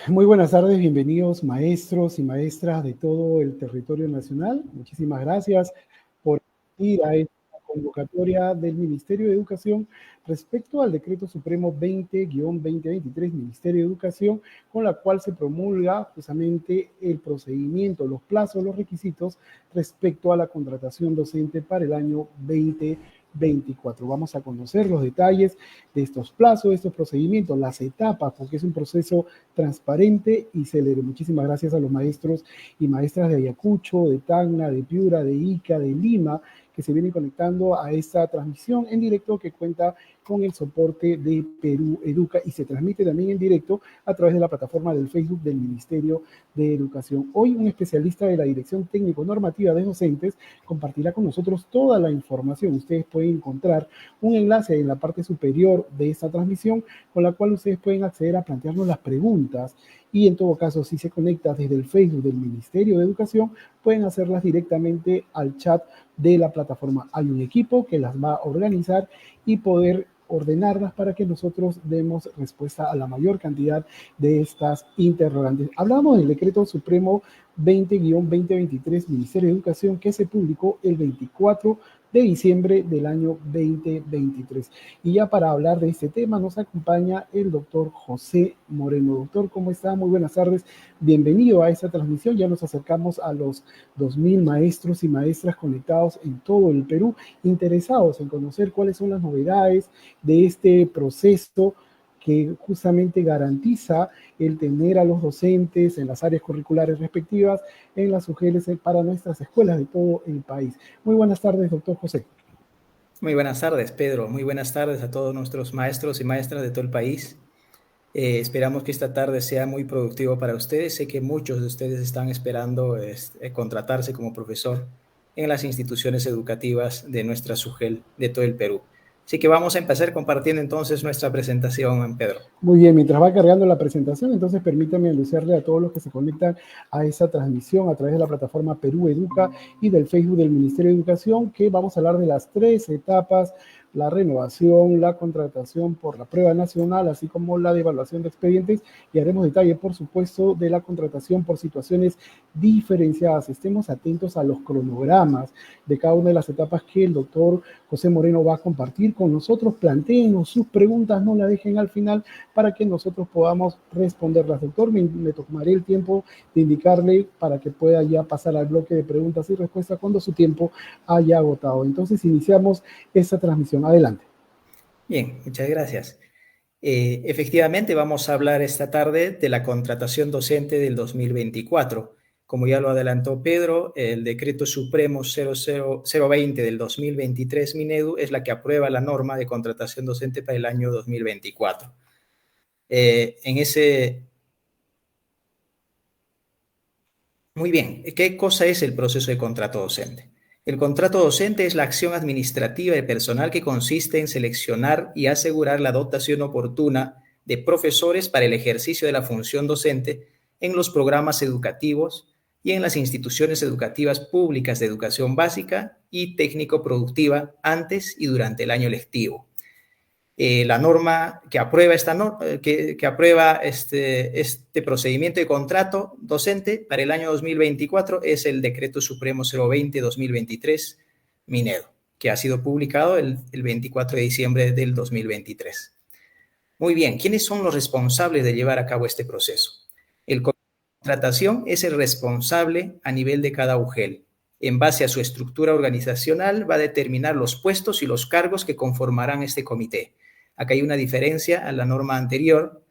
Muy buenas tardes, bienvenidos maestros y maestras de todo el territorio nacional. Muchísimas gracias por ir a esta convocatoria del Ministerio de Educación respecto al Decreto Supremo 20-2023, Ministerio de Educación, con la cual se promulga justamente el procedimiento, los plazos, los requisitos respecto a la contratación docente para el año 2024. Vamos a conocer los detalles de estos plazos, de estos procedimientos, las etapas, porque es un proceso transparente y célere. Muchísimas gracias a los maestros y maestras de Ayacucho, de Tacna, de Piura, de Ica, de Lima, que se vienen conectando a esta transmisión en directo que cuenta con el soporte de Perú Educa y se transmite también en directo a través de la plataforma del Facebook del Ministerio de Educación. Hoy un especialista de la Dirección Técnico-Normativa de Docentes compartirá con nosotros toda la información. Ustedes pueden encontrar un enlace en la parte superior de esta transmisión con la cual ustedes pueden acceder a plantearnos las preguntas y en todo caso, si se conecta desde el Facebook del Ministerio de Educación, pueden hacerlas directamente al chat de la plataforma. Hay un equipo que las va a organizar y poder ordenarlas para que nosotros demos respuesta a la mayor cantidad de estas interrogantes. Hablamos del Decreto Supremo 20-2023, Ministerio de Educación, que se publicó el 24 de diciembre del año 2023. Y ya para hablar de este tema nos acompaña el doctor José Moreno. Doctor, ¿cómo está? Muy buenas tardes. Bienvenido a esta transmisión. Ya nos acercamos a los 2.000 maestros y maestras conectados en todo el Perú, interesados en conocer cuáles son las novedades de este proceso que justamente garantiza el tener a los docentes en las áreas curriculares respectivas en las UGELs para nuestras escuelas de todo el país. Muy buenas tardes, doctor José. Muy buenas tardes, Pedro. Muy buenas tardes a todos nuestros maestros y maestras de todo el país. Esperamos que esta tarde sea muy productivo para ustedes. Sé que muchos de ustedes están esperando contratarse como profesor en las instituciones educativas de nuestra SUGEL de todo el Perú. Así que vamos a empezar compartiendo entonces nuestra presentación, Pedro. Muy bien, mientras va cargando la presentación, entonces permítame anunciarle a todos los que se conectan a esa transmisión a través de la plataforma Perú Educa y del Facebook del Ministerio de Educación que vamos a hablar de las 3 etapas: la renovación, la contratación por la prueba nacional, así como la de evaluación de expedientes, y haremos detalle, por supuesto, de la contratación por situaciones diferenciadas. Estemos atentos a los cronogramas de cada una de las etapas que el doctor José Moreno va a compartir con nosotros. Plantéenos sus preguntas, no la dejen al final para que nosotros podamos responderlas. Doctor, me tomaré el tiempo de indicarle para que pueda ya pasar al bloque de preguntas y respuestas cuando su tiempo haya agotado. Entonces, iniciamos esta transmisión. Adelante. Bien, muchas gracias. Efectivamente, vamos a hablar esta tarde de la contratación docente del 2024. Como ya lo adelantó Pedro, el Decreto Supremo 020 del 2023, Minedu, es la que aprueba la norma de contratación docente para el año 2024. Muy bien, ¿qué cosa es el proceso de contrato docente? El contrato docente es la acción administrativa de personal que consiste en seleccionar y asegurar la dotación oportuna de profesores para el ejercicio de la función docente en los programas educativos y en las instituciones educativas públicas de educación básica y técnico-productiva antes y durante el año lectivo. La norma que aprueba, que aprueba este procedimiento de contrato docente para el año 2024 es el Decreto Supremo 020-2023 Minedo, que ha sido publicado el 24 de diciembre del 2023. Muy bien, ¿quiénes son los responsables de llevar a cabo este proceso? El comité de contratación es el responsable a nivel de cada UGEL. En base a su estructura organizacional va a determinar los puestos y los cargos que conformarán este comité. Acá hay una diferencia a la norma anterior,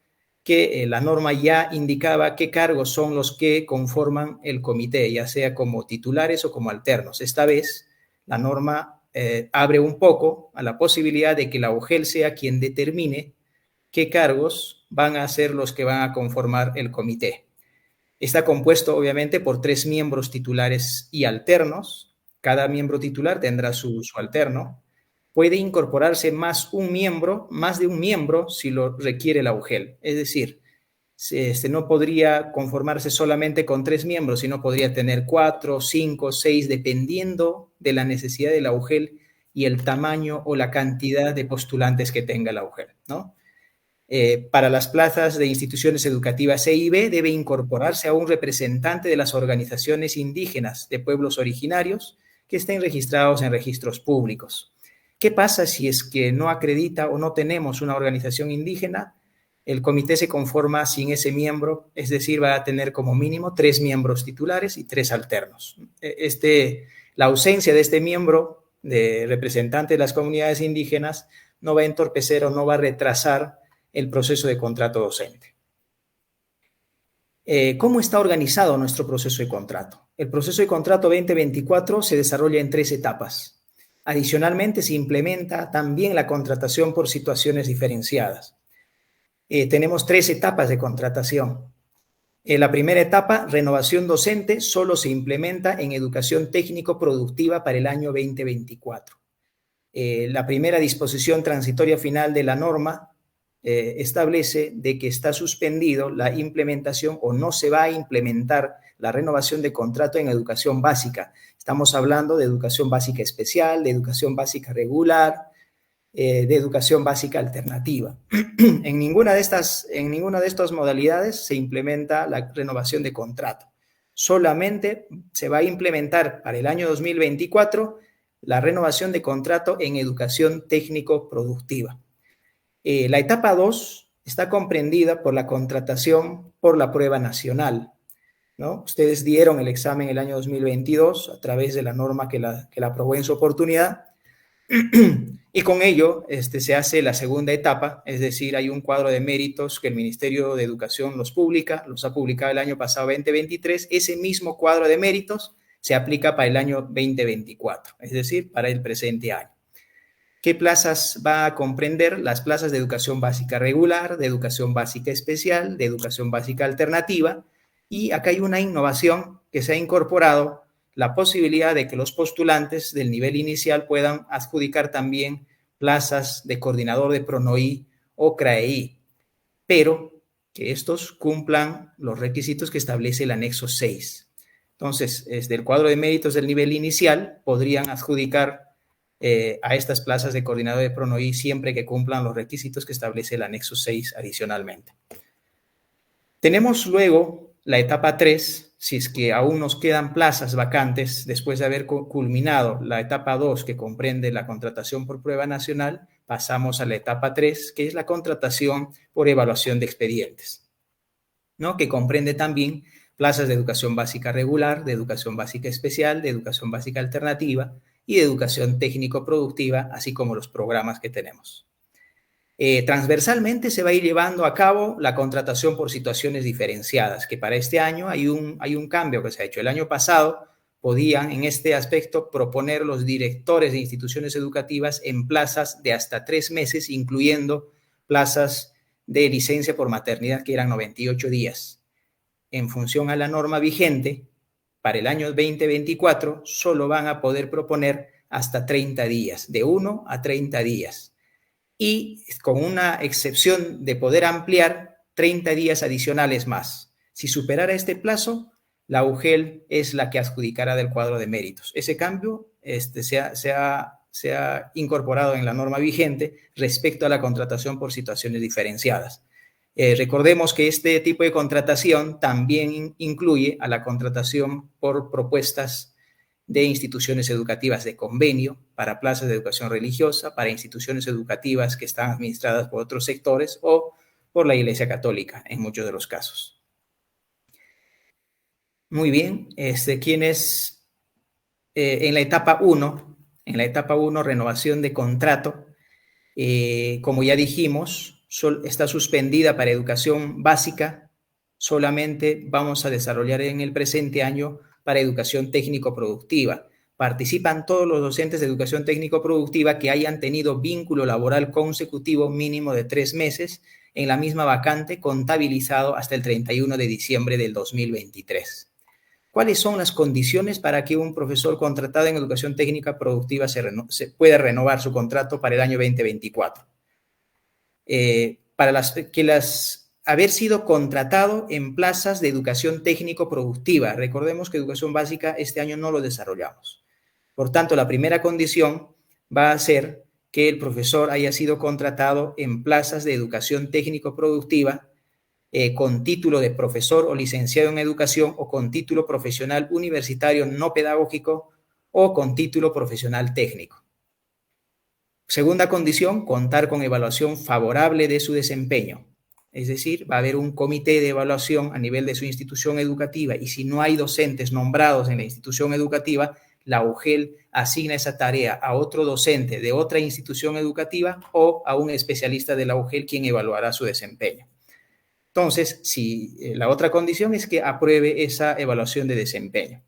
que la norma ya indicaba qué cargos son los que conforman el comité, ya sea como titulares o como alternos. Esta vez la norma abre un poco a la posibilidad de que la UGEL sea quien determine qué cargos van a ser los que van a conformar el comité. Está compuesto obviamente por 3 miembros titulares y alternos. Cada miembro titular tendrá su alterno. Puede incorporarse más de un miembro si lo requiere la UGEL. Es decir, no podría conformarse solamente con 3 miembros, sino podría tener 4, 5, 6, dependiendo de la necesidad de la UGEL y el tamaño o la cantidad de postulantes que tenga la UGEL, ¿no? Para las plazas de instituciones educativas EIB debe incorporarse a un representante de las organizaciones indígenas de pueblos originarios que estén registrados en registros públicos. ¿Qué pasa si es que no acredita o no tenemos una organización indígena? El comité se conforma sin ese miembro, es decir, va a tener como mínimo 3 miembros titulares y 3 alternos. La ausencia de este miembro de representante de las comunidades indígenas no va a entorpecer o no va a retrasar el proceso de contrato docente. ¿Cómo está organizado nuestro proceso de contrato? El proceso de contrato 2024 se desarrolla en 3 etapas. Adicionalmente, se implementa también la contratación por situaciones diferenciadas. Tenemos 3 etapas de contratación. La primera etapa, renovación docente, solo se implementa en educación técnico-productiva para el año 2024. La primera disposición transitoria final de la norma establece de que está suspendido la implementación o no se va a implementar la renovación de contrato en educación básica. Estamos hablando de educación básica especial, de educación básica regular, de educación básica alternativa. En ninguna de estas modalidades se implementa la renovación de contrato. Solamente se va a implementar para el año 2024 la renovación de contrato en educación técnico-productiva. La etapa 2 está comprendida por la contratación por la prueba nacional, ¿no? Ustedes dieron el examen el año 2022 a través de la norma que la aprobó en su oportunidad y con ello se hace la segunda etapa, es decir, hay un cuadro de méritos que el Ministerio de Educación los ha publicado el año pasado 2023, ese mismo cuadro de méritos se aplica para el año 2024, es decir, para el presente año. ¿Qué plazas va a comprender? Las plazas de educación básica regular, de educación básica especial, de educación básica alternativa. Y acá hay una innovación que se ha incorporado, la posibilidad de que los postulantes del nivel inicial puedan adjudicar también plazas de coordinador de PRONOI o CRAEI, pero que estos cumplan los requisitos que establece el anexo 6. Entonces, desde el cuadro de méritos del nivel inicial podrían adjudicar a estas plazas de coordinador de PRONOI siempre que cumplan los requisitos que establece el anexo 6 adicionalmente. Tenemos luego la etapa 3, si es que aún nos quedan plazas vacantes después de haber culminado la etapa 2 que comprende la contratación por prueba nacional, pasamos a la etapa 3, que es la contratación por evaluación de expedientes, ¿no? Que comprende también plazas de educación básica regular, de educación básica especial, de educación básica alternativa y de educación técnico-productiva, así como los programas que tenemos. Transversalmente se va a ir llevando a cabo la contratación por situaciones diferenciadas, que para este año hay un cambio que se ha hecho. El año pasado podían en este aspecto proponer los directores de instituciones educativas en plazas de hasta 3 meses, incluyendo plazas de licencia por maternidad que eran 98 días. En función a la norma vigente, para el año 2024 solo van a poder proponer hasta 30 días, de 1 a 30 días. Y con una excepción de poder ampliar 30 días adicionales más. Si superara este plazo, la UGEL es la que adjudicará del cuadro de méritos. Ese cambio se ha incorporado en la norma vigente respecto a la contratación por situaciones diferenciadas. Recordemos que este tipo de contratación también incluye a la contratación por propuestas de instituciones educativas de convenio para plazas de educación religiosa, para instituciones educativas que están administradas por otros sectores o por la Iglesia Católica en muchos de los casos. Muy bien, quienes en la etapa 1, renovación de contrato, como ya dijimos, está suspendida para educación básica, solamente vamos a desarrollar en el presente año para educación técnico-productiva. Participan todos los docentes de educación técnico-productiva que hayan tenido vínculo laboral consecutivo mínimo de 3 meses en la misma vacante contabilizado hasta el 31 de diciembre del 2023. ¿Cuáles son las condiciones para que un profesor contratado en educación técnica productiva se pueda renovar su contrato para el año 2024? Haber sido contratado en plazas de educación técnico-productiva. Recordemos que educación básica este año no lo desarrollamos. Por tanto, la primera condición va a ser que el profesor haya sido contratado en plazas de educación técnico-productiva con título de profesor o licenciado en educación o con título profesional universitario no pedagógico o con título profesional técnico. Segunda condición, contar con evaluación favorable de su desempeño. Es decir, va a haber un comité de evaluación a nivel de su institución educativa y si no hay docentes nombrados en la institución educativa, la UGEL asigna esa tarea a otro docente de otra institución educativa o a un especialista de la UGEL quien evaluará su desempeño. Entonces, la otra condición es que apruebe esa evaluación de desempeño.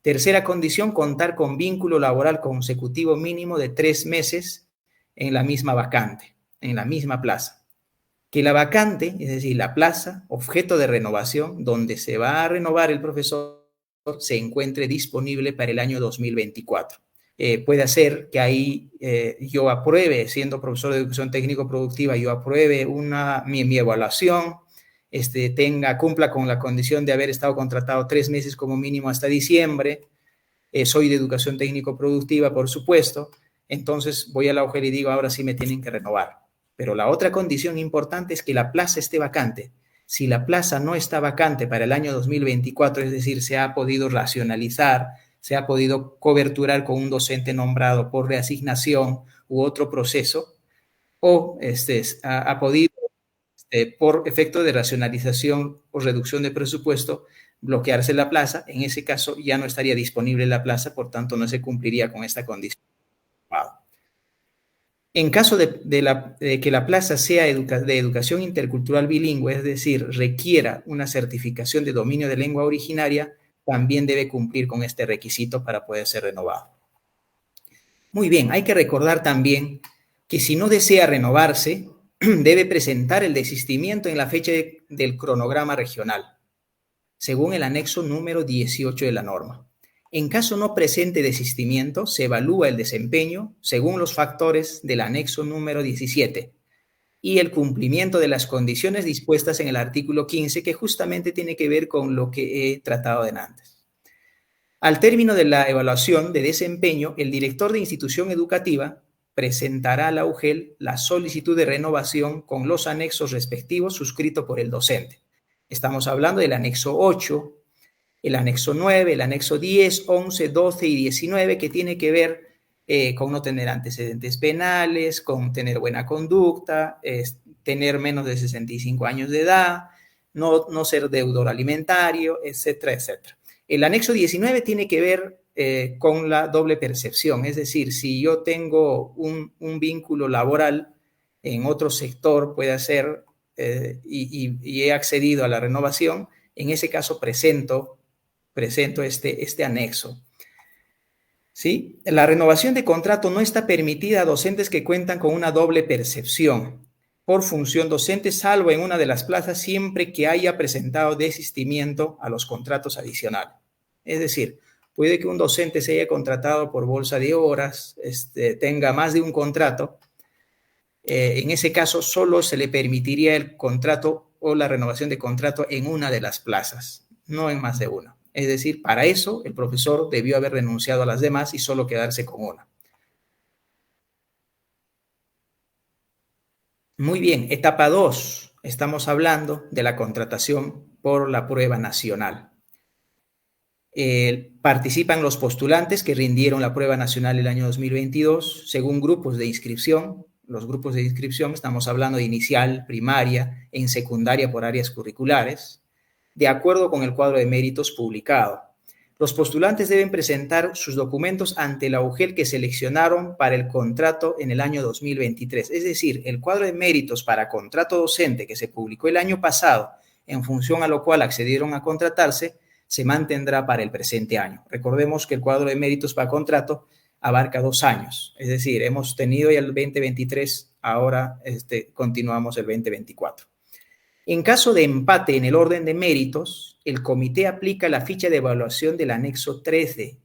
Tercera condición, contar con vínculo laboral consecutivo mínimo de 3 meses en la misma vacante, en la misma plaza. Que la vacante, es decir, la plaza, objeto de renovación, donde se va a renovar el profesor, se encuentre disponible para el año 2024. Puede ser que ahí yo apruebe, siendo profesor de educación técnico-productiva, yo apruebe mi evaluación, cumpla con la condición de haber estado contratado 3 meses como mínimo hasta diciembre, soy de educación técnico-productiva, por supuesto, entonces voy a la UGEL y digo, ahora sí me tienen que renovar. Pero la otra condición importante es que la plaza esté vacante. Si la plaza no está vacante para el año 2024, es decir, se ha podido racionalizar, se ha podido coberturar con un docente nombrado por reasignación u otro proceso, o ha podido, por efecto de racionalización o reducción de presupuesto, bloquearse la plaza, en ese caso ya no estaría disponible la plaza, por tanto no se cumpliría con esta condición. Wow. En caso de que la plaza sea de educación intercultural bilingüe, es decir, requiera una certificación de dominio de lengua originaria, también debe cumplir con este requisito para poder ser renovado. Muy bien, hay que recordar también que si no desea renovarse, debe presentar el desistimiento en la fecha del cronograma regional, según el anexo número 18 de la norma. En caso no presente desistimiento, se evalúa el desempeño según los factores del anexo número 17 y el cumplimiento de las condiciones dispuestas en el artículo 15, que justamente tiene que ver con lo que he tratado de antes. Al término de la evaluación de desempeño, el director de institución educativa presentará a la UGEL la solicitud de renovación con los anexos respectivos suscrito por el docente. Estamos hablando del anexo 8, el anexo 9, el anexo 10, 11, 12 y 19, que tiene que ver con no tener antecedentes penales, con tener buena conducta, tener menos de 65 años de edad, no ser deudor alimentario, etcétera, etcétera. El anexo 19 tiene que ver con la doble percepción, es decir, si yo tengo un vínculo laboral en otro sector, puede ser, y he accedido a la renovación, en ese caso presento este anexo. ¿Sí? La renovación de contrato no está permitida a docentes que cuentan con una doble percepción por función docente, salvo en una de las plazas, siempre que haya presentado desistimiento a los contratos adicionales. Es decir, puede que un docente se haya contratado por bolsa de horas, tenga más de un contrato. En ese caso, solo se le permitiría el contrato o la renovación de contrato en una de las plazas, no en más de una. Es decir, para eso el profesor debió haber renunciado a las demás y solo quedarse con una. Muy bien, etapa 2. Estamos hablando de la contratación por la prueba nacional. Participan los postulantes que rindieron la prueba nacional el año 2022 según grupos de inscripción. Los grupos de inscripción estamos hablando de inicial, primaria, en secundaria por áreas curriculares, de acuerdo con el cuadro de méritos publicado. Los postulantes deben presentar sus documentos ante la UGEL que seleccionaron para el contrato en el año 2023. Es decir, el cuadro de méritos para contrato docente que se publicó el año pasado, en función a lo cual accedieron a contratarse, se mantendrá para el presente año. Recordemos que el cuadro de méritos para contrato abarca 2 años. Es decir, hemos tenido ya el 2023, ahora continuamos el 2024. En caso de empate en el orden de méritos, el comité aplica la ficha de evaluación del anexo 13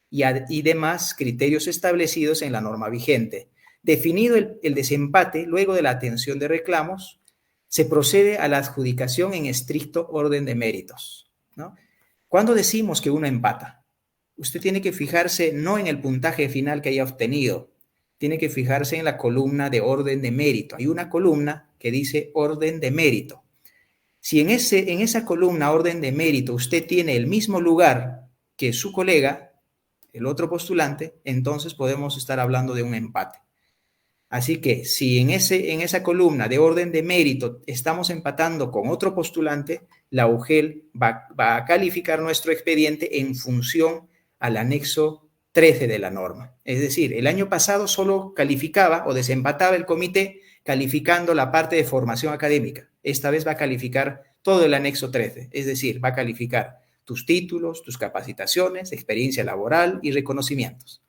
y demás criterios establecidos en la norma vigente. Definido el desempate, luego de la atención de reclamos, se procede a la adjudicación en estricto orden de méritos, ¿no? ¿Cuándo decimos que uno empata? Usted tiene que fijarse no en el puntaje final que haya obtenido, tiene que fijarse en la columna de orden de mérito. Hay una columna que dice orden de mérito. Si en esa columna orden de mérito usted tiene el mismo lugar que su colega, el otro postulante, entonces podemos estar hablando de un empate. Así que si en esa columna de orden de mérito estamos empatando con otro postulante, la UGEL va a calificar nuestro expediente en función al anexo 13 de la norma. Es decir, el año pasado solo calificaba o desempataba el comité calificando la parte de formación académica. Esta vez va a calificar todo el anexo 13, es decir, va a calificar tus títulos, tus capacitaciones, experiencia laboral y reconocimientos.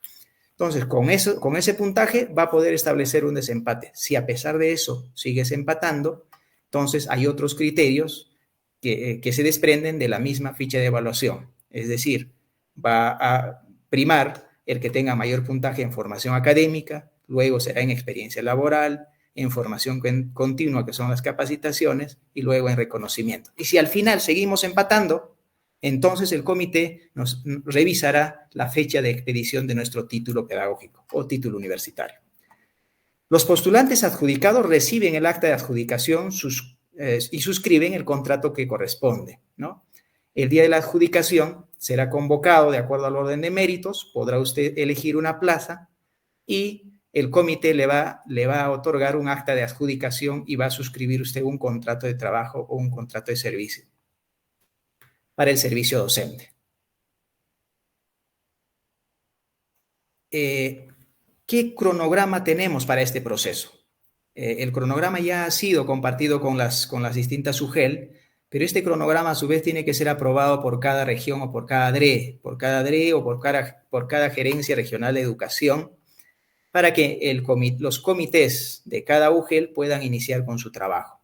Entonces, con ese puntaje va a poder establecer un desempate. Si a pesar de eso sigues empatando, entonces hay otros criterios que se desprenden de la misma ficha de evaluación. Es decir, va a primar el que tenga mayor puntaje en formación académica, luego será en experiencia laboral, en formación continua, que son las capacitaciones, y luego en reconocimiento. Y si al final seguimos empatando, entonces el comité nos revisará la fecha de expedición de nuestro título pedagógico o título universitario. Los postulantes adjudicados reciben el acta de adjudicación y suscriben el contrato que corresponde, ¿no? El día de la adjudicación será convocado de acuerdo al orden de méritos, podrá usted elegir una plaza y el comité le va a otorgar un acta de adjudicación y va a suscribir usted un contrato de trabajo o un contrato de servicio para el servicio docente. ¿Qué cronograma tenemos para este proceso? El cronograma ya ha sido compartido con las distintas UGEL, pero este cronograma a su vez tiene que ser aprobado por cada región o por cada DRE, o por cada gerencia regional de educación, para que los comités de cada UGEL puedan iniciar con su trabajo.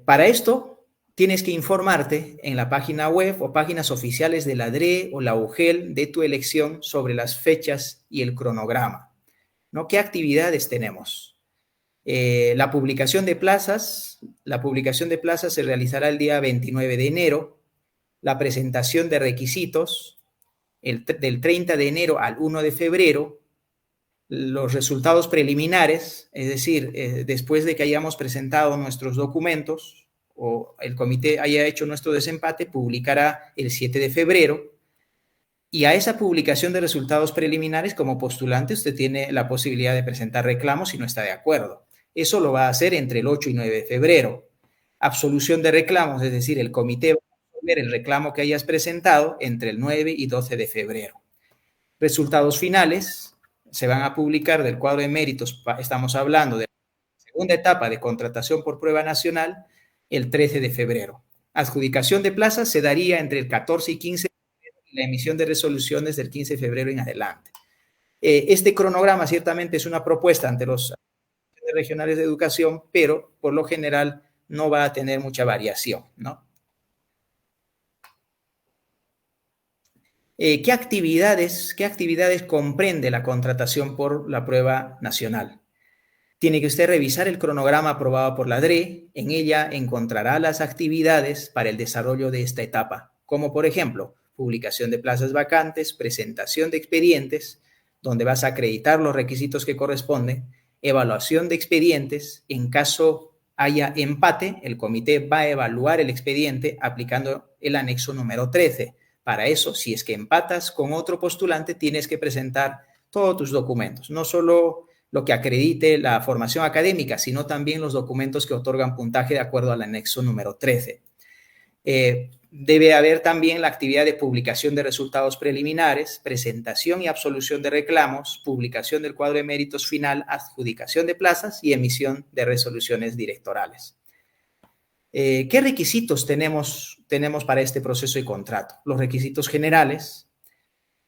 Para esto, tienes que informarte en la página web o páginas oficiales de la DRE o la UGEL de tu elección sobre las fechas y el cronograma, ¿no? ¿Qué actividades tenemos? La publicación de plazas se realizará el día 29 de enero, la presentación de requisitos del 30 de enero al 1 de febrero, los resultados preliminares, es decir, después de que hayamos presentado nuestros documentos o el comité haya hecho nuestro desempate, publicará el 7 de febrero. Y a esa publicación de resultados preliminares, como postulante, usted tiene la posibilidad de presentar reclamos si no está de acuerdo. Eso lo va a hacer entre el 8 y 9 de febrero. Absolución de reclamos, es decir, el comité va a resolver el reclamo que hayas presentado entre el 9 y 12 de febrero. Resultados finales se van a publicar del cuadro de méritos, estamos hablando de la segunda etapa de contratación por prueba nacional, el 13 de febrero. Adjudicación de plazas se daría entre el 14 y 15 de febrero y la emisión de resoluciones del 15 de febrero en adelante. Este cronograma ciertamente es una propuesta ante los regionales de educación, pero por lo general no va a tener mucha variación, ¿no? ¿Qué actividades comprende la contratación por la prueba nacional? Tiene que usted revisar el cronograma aprobado por la DRE. En ella encontrará las actividades para el desarrollo de esta etapa, como por ejemplo, publicación de plazas vacantes, presentación de expedientes, donde vas a acreditar los requisitos que corresponden, evaluación de expedientes. En caso haya empate, el comité va a evaluar el expediente aplicando el anexo número 13. Para eso, si es que empatas con otro postulante, tienes que presentar todos tus documentos, no solo lo que acredite la formación académica, sino también los documentos que otorgan puntaje de acuerdo al anexo número 13. Debe haber también la actividad de publicación de resultados preliminares, presentación y absolución de reclamos, publicación del cuadro de méritos final, adjudicación de plazas y emisión de resoluciones directorales. ¿Qué requisitos tenemos para este proceso de contrato? Los requisitos generales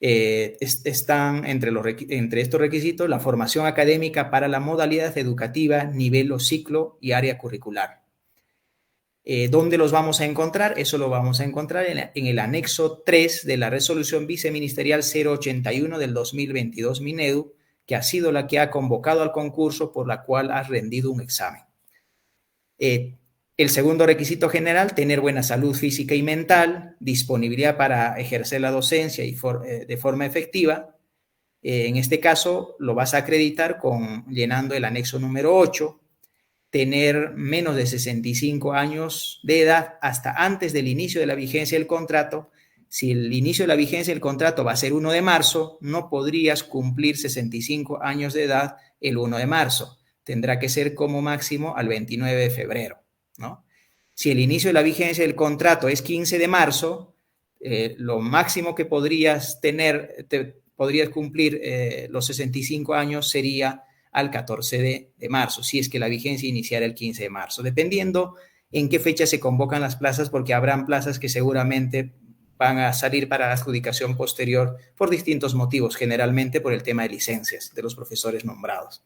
están entre estos requisitos la formación académica para la modalidad educativa, nivel o ciclo y área curricular. ¿Dónde los vamos a encontrar? Eso lo vamos a encontrar en el anexo 3 de la resolución viceministerial 081 del 2022 Minedu, que ha sido la que ha convocado al concurso por la cual has rendido un examen. El segundo requisito general, tener buena salud física y mental, disponibilidad para ejercer la docencia de forma efectiva, En este caso, lo vas a acreditar llenando el anexo número 8, tener menos de 65 años de edad hasta antes del inicio de la vigencia del contrato. Si el inicio de la vigencia del contrato va a ser 1 de marzo, no podrías cumplir 65 años de edad el 1 de marzo. Tendrá que ser como máximo al 29 de febrero, ¿no? Si el inicio de la vigencia del contrato es 15 de marzo, lo máximo que podrías cumplir los 65 años sería al 14 de marzo, si es que la vigencia iniciara el 15 de marzo, dependiendo en qué fecha se convocan las plazas, porque habrán plazas que seguramente van a salir para la adjudicación posterior por distintos motivos, generalmente por el tema de licencias de los profesores nombrados.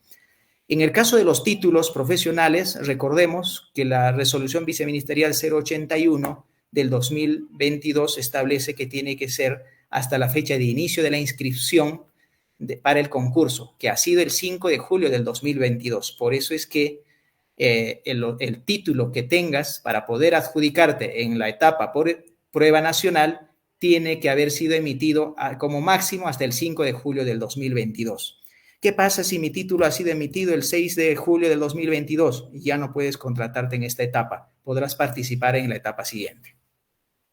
En el caso de los títulos profesionales, recordemos que la resolución viceministerial 081 del 2022 establece que tiene que ser hasta la fecha de inicio de la inscripción para el concurso, que ha sido el 5 de julio del 2022. Por eso es que el título que tengas para poder adjudicarte en la etapa por prueba nacional tiene que haber sido emitido como máximo hasta el 5 de julio del 2022. ¿Qué pasa si mi título ha sido emitido el 6 de julio del 2022? Ya no puedes contratarte en esta etapa, podrás participar en la etapa siguiente.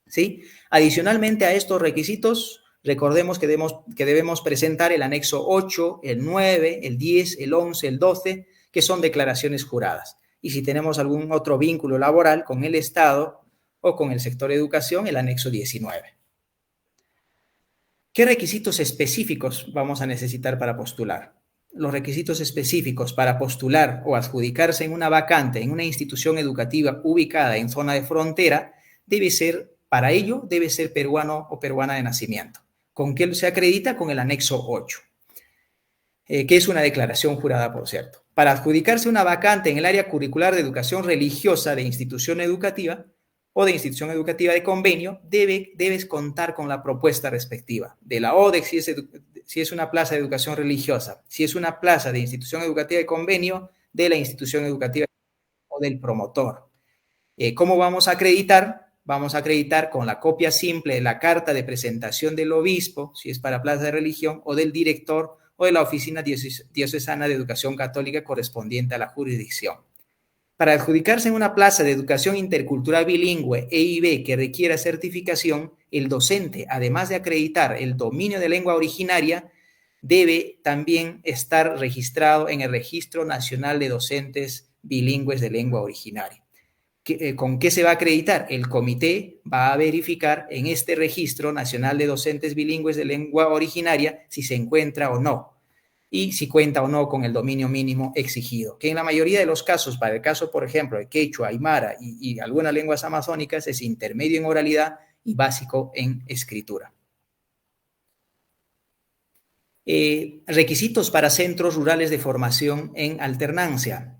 ¿Sí? Adicionalmente a estos requisitos, recordemos que debemos presentar el anexo 8, el 9, el 10, el 11, el 12, que son declaraciones juradas. Y si tenemos algún otro vínculo laboral con el Estado o con el sector de educación, el anexo 19. ¿Qué requisitos específicos vamos a necesitar para postular? Los requisitos específicos para postular o adjudicarse en una vacante en una institución educativa ubicada en zona de frontera para ello debe ser peruano o peruana de nacimiento. ¿Con qué se acredita? Con el anexo 8, que es una declaración jurada, por cierto. Para adjudicarse una vacante en el área curricular de educación religiosa de institución educativa o de institución educativa de convenio, debes contar con la propuesta respectiva de la ODEC si es una plaza de educación religiosa, si es una plaza de institución educativa de convenio, de la institución educativa o del promotor. ¿Cómo vamos a acreditar? Vamos a acreditar con la copia simple de la carta de presentación del obispo, si es para plaza de religión, o del director o de la oficina diocesana de educación católica correspondiente a la jurisdicción. Para adjudicarse en una plaza de educación intercultural bilingüe EIB que requiera certificación, el docente, además de acreditar el dominio de lengua originaria, debe también estar registrado en el Registro Nacional de Docentes Bilingües de Lengua Originaria. ¿Con qué se va a acreditar? El comité va a verificar en este Registro Nacional de Docentes Bilingües de Lengua Originaria si se encuentra o no, y si cuenta o no con el dominio mínimo exigido, que en la mayoría de los casos, para el caso, por ejemplo, de quechua, aymara y algunas lenguas amazónicas, es intermedio en oralidad y básico en escritura. Requisitos para centros rurales de formación en alternancia.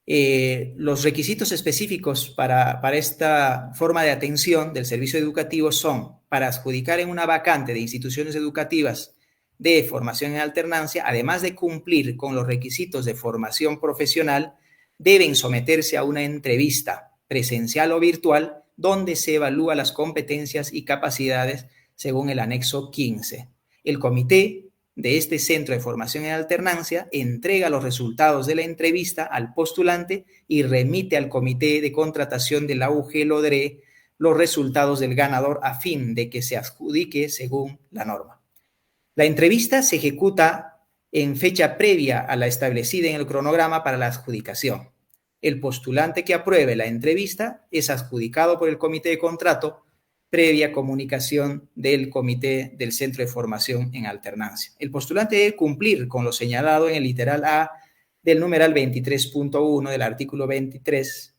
Los requisitos específicos para esta forma de atención del servicio educativo son: para adjudicar en una vacante de instituciones educativas de formación en alternancia, además de cumplir con los requisitos de formación profesional, deben someterse a una entrevista presencial o virtual donde se evalúan las competencias y capacidades según el anexo 15. El comité de este centro de formación en alternancia entrega los resultados de la entrevista al postulante y remite al comité de contratación de la UG-LODRE los resultados del ganador a fin de que se adjudique según la norma. La entrevista se ejecuta en fecha previa a la establecida en el cronograma para la adjudicación. El postulante que apruebe la entrevista es adjudicado por el comité de contrato previa comunicación del comité del centro de formación en alternancia. El postulante debe cumplir con lo señalado en el literal A del numeral 23.1 del artículo 23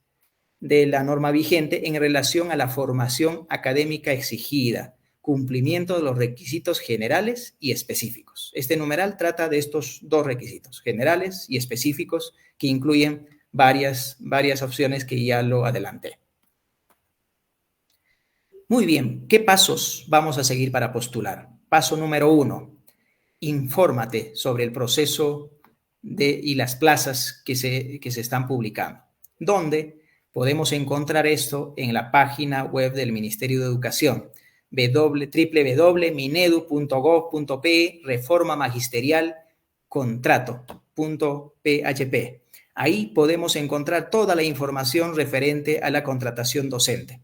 de la norma vigente en relación a la formación académica exigida, cumplimiento de los requisitos generales y específicos. Este numeral trata de estos dos requisitos, generales y específicos, que incluyen varias opciones que ya lo adelanté. Muy bien, ¿qué pasos vamos a seguir para postular? Paso número 1, infórmate sobre el proceso y las plazas que se están publicando. ¿Dónde podemos encontrar esto? En la página web del Ministerio de Educación, www.minedu.gov.pe, reforma magisterial contrato.php. Ahí podemos encontrar toda la información referente a la contratación docente.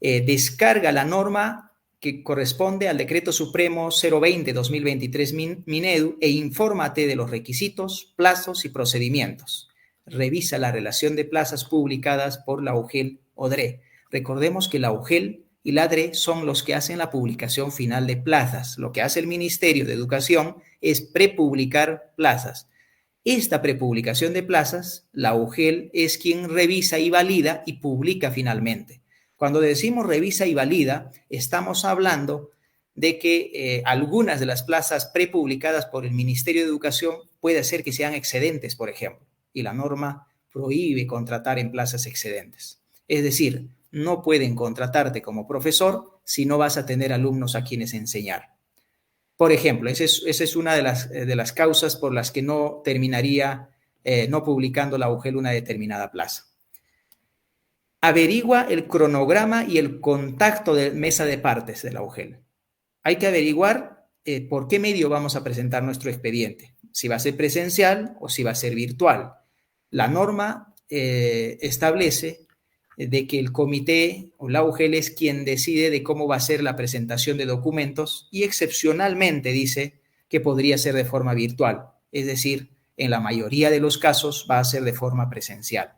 Descarga la norma que corresponde al Decreto Supremo 020-2023 Minedu e infórmate de los requisitos, plazos y procedimientos. Revisa la relación de plazas publicadas por la UGEL o DRE. Recordemos que la UGEL y la DRE son los que hacen la publicación final de plazas. Lo que hace el Ministerio de Educación es prepublicar plazas. Esta prepublicación de plazas, la UGEL es quien revisa y valida y publica finalmente. Cuando decimos revisa y valida, estamos hablando de que algunas de las plazas prepublicadas por el Ministerio de Educación puede ser que sean excedentes, por ejemplo, y la norma prohíbe contratar en plazas excedentes. Es decir, no pueden contratarte como profesor si no vas a tener alumnos a quienes enseñar. Por ejemplo, esa es una de las causas por las que no terminaría no publicando la UGEL una determinada plaza. Averigua el cronograma y el contacto de mesa de partes de la UGEL. Hay que averiguar por qué medio vamos a presentar nuestro expediente, si va a ser presencial o si va a ser virtual. La norma establece de que el comité o la UGEL es quien decide de cómo va a ser la presentación de documentos y excepcionalmente dice que podría ser de forma virtual, es decir, en la mayoría de los casos va a ser de forma presencial.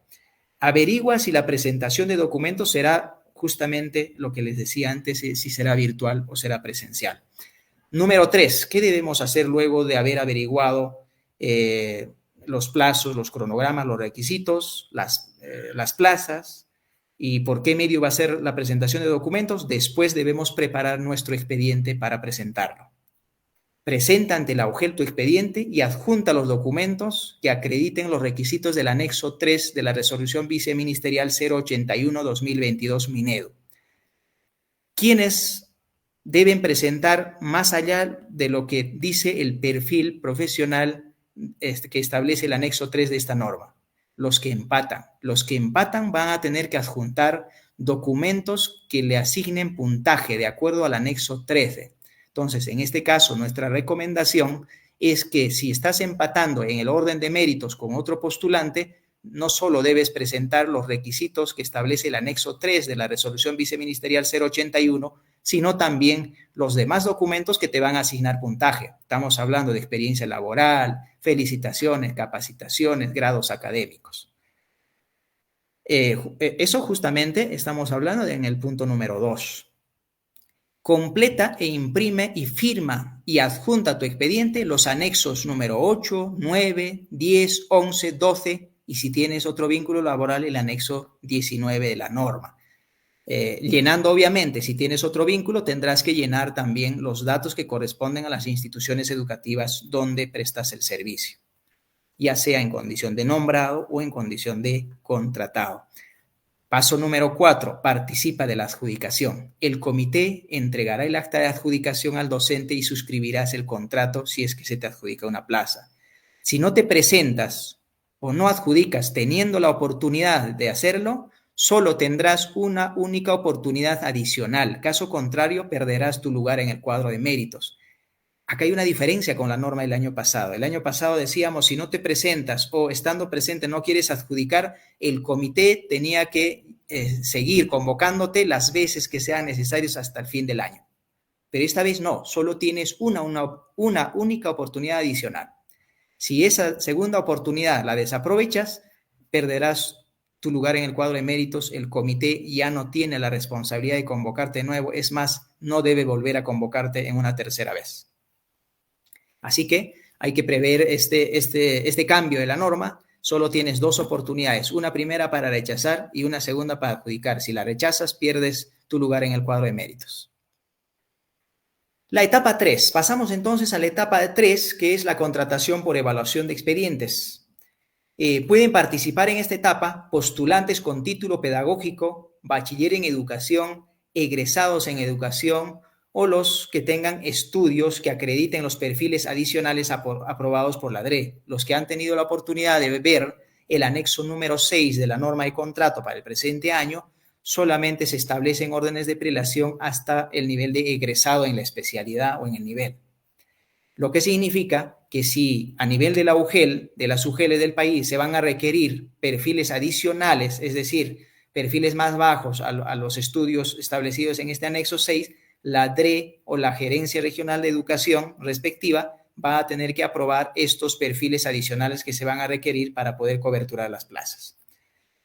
Averigua si la presentación de documentos será justamente lo que les decía antes, si será virtual o será presencial. Número 3, ¿qué debemos hacer luego de haber averiguado los plazos, los cronogramas, los requisitos, las plazas y por qué medio va a ser la presentación de documentos? Después debemos preparar nuestro expediente para presentarlo. Presenta ante la UGEL tu expediente y adjunta los documentos que acrediten los requisitos del anexo 3 de la resolución viceministerial 081-2022 Minedu. ¿Quiénes deben presentar más allá de lo que dice el perfil profesional que establece el anexo 3 de esta norma? Los que empatan. Los que empatan van a tener que adjuntar documentos que le asignen puntaje de acuerdo al anexo 13. Entonces, en este caso, nuestra recomendación es que si estás empatando en el orden de méritos con otro postulante, no solo debes presentar los requisitos que establece el anexo 3 de la resolución viceministerial 081, sino también los demás documentos que te van a asignar puntaje. Estamos hablando de experiencia laboral, felicitaciones, capacitaciones, grados académicos. Eso justamente estamos hablando en el punto número 2. Completa e imprime y firma y adjunta a tu expediente los anexos número 8, 9, 10, 11, 12 y si tienes otro vínculo laboral, el anexo 19 de la norma. Llenando, obviamente, si tienes otro vínculo, tendrás que llenar también los datos que corresponden a las instituciones educativas donde prestas el servicio, ya sea en condición de nombrado o en condición de contratado. Paso número 4, participa de la adjudicación. El comité entregará el acta de adjudicación al docente y suscribirás el contrato si es que se te adjudica una plaza. Si no te presentas o no adjudicas teniendo la oportunidad de hacerlo, solo tendrás una única oportunidad adicional. Caso contrario, perderás tu lugar en el cuadro de méritos. Acá hay una diferencia con la norma del año pasado. El año pasado decíamos, si no te presentas o estando presente no quieres adjudicar, el comité tenía que seguir convocándote las veces que sean necesarias hasta el fin del año. Pero esta vez no, solo tienes una única oportunidad adicional. Si esa segunda oportunidad la desaprovechas, perderás tu lugar en el cuadro de méritos. El comité ya no tiene la responsabilidad de convocarte de nuevo. Es más, no debe volver a convocarte en una tercera vez. Así que hay que prever este cambio de la norma. Solo tienes 2 oportunidades, una primera para rechazar y una segunda para adjudicar. Si la rechazas, pierdes tu lugar en el cuadro de méritos. La etapa 3. Pasamos entonces a la etapa 3, que es la contratación por evaluación de expedientes. Pueden participar en esta etapa postulantes con título pedagógico, bachiller en educación, egresados en educación, o los que tengan estudios que acrediten los perfiles adicionales aprobados por la DRE. Los que han tenido la oportunidad de ver el anexo número 6 de la norma de contrato para el presente año solamente se establecen órdenes de prelación hasta el nivel de egresado en la especialidad o en el nivel. Lo que significa que si a nivel de la UGEL, de las UGELs del país, se van a requerir perfiles adicionales, es decir, perfiles más bajos a los estudios establecidos en este anexo 6, la DRE o la Gerencia Regional de Educación respectiva va a tener que aprobar estos perfiles adicionales que se van a requerir para poder coberturar las plazas.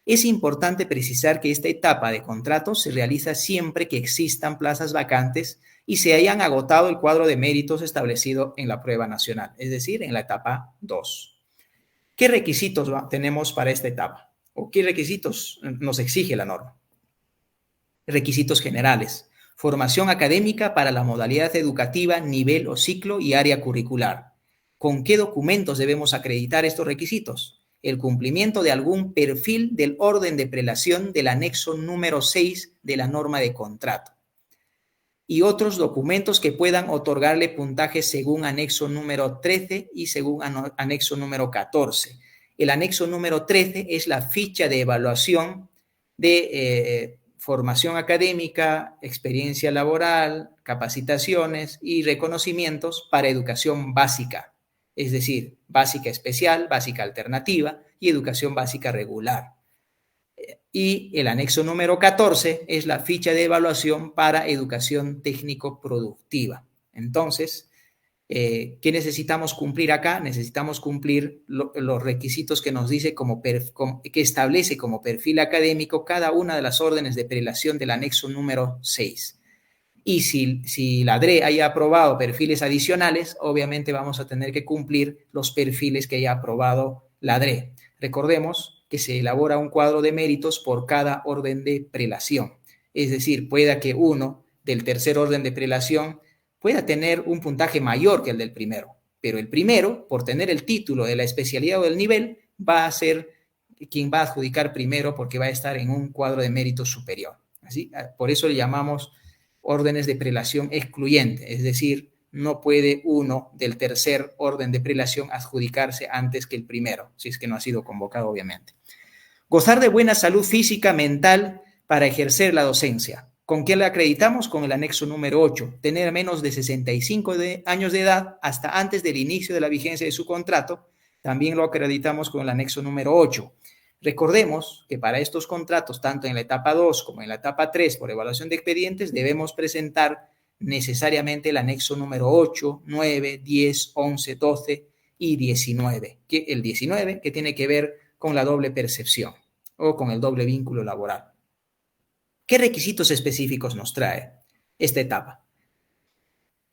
Es importante precisar que esta etapa de contrato se realiza siempre que existan plazas vacantes y se hayan agotado el cuadro de méritos establecido en la prueba nacional, es decir, en la etapa 2. ¿Qué requisitos tenemos para esta etapa? ¿O qué requisitos nos exige la norma? Requisitos generales. Formación académica para la modalidad educativa, nivel o ciclo y área curricular. ¿Con qué documentos debemos acreditar estos requisitos? El cumplimiento de algún perfil del orden de prelación del anexo número 6 de la norma de contrato y otros documentos que puedan otorgarle puntaje según anexo número 13 y según anexo número 14. El anexo número 13 es la ficha de evaluación de formación académica, experiencia laboral, capacitaciones y reconocimientos para educación básica, es decir, básica especial, básica alternativa y educación básica regular. Y el anexo número 14 es la ficha de evaluación para educación técnico-productiva. Entonces, ¿qué necesitamos cumplir acá? Necesitamos cumplir los requisitos que nos dice que establece como perfil académico cada una de las órdenes de prelación del anexo número 6. Y si la DRE haya aprobado perfiles adicionales, obviamente vamos a tener que cumplir los perfiles que haya aprobado la DRE. Recordemos que se elabora un cuadro de méritos por cada orden de prelación. Es decir, pueda que uno del tercer orden de prelación pueda tener un puntaje mayor que el del primero, pero el primero, por tener el título de la especialidad o del nivel, va a ser quien va a adjudicar primero porque va a estar en un cuadro de méritos superior. ¿Así? Por eso le llamamos órdenes de prelación excluyente, es decir, no puede uno del tercer orden de prelación adjudicarse antes que el primero, si es que no ha sido convocado, obviamente. Gozar de buena salud física, mental para ejercer la docencia. ¿Con qué la acreditamos? Con el anexo número 8. Tener menos de 65 años de edad hasta antes del inicio de la vigencia de su contrato. También lo acreditamos con el anexo número 8. Recordemos que para estos contratos, tanto en la etapa 2 como en la etapa 3 por evaluación de expedientes, debemos presentar necesariamente el anexo número 8, 9, 10, 11, 12 y 19. El 19 que tiene que ver con la doble percepción o con el doble vínculo laboral. ¿Qué requisitos específicos nos trae esta etapa?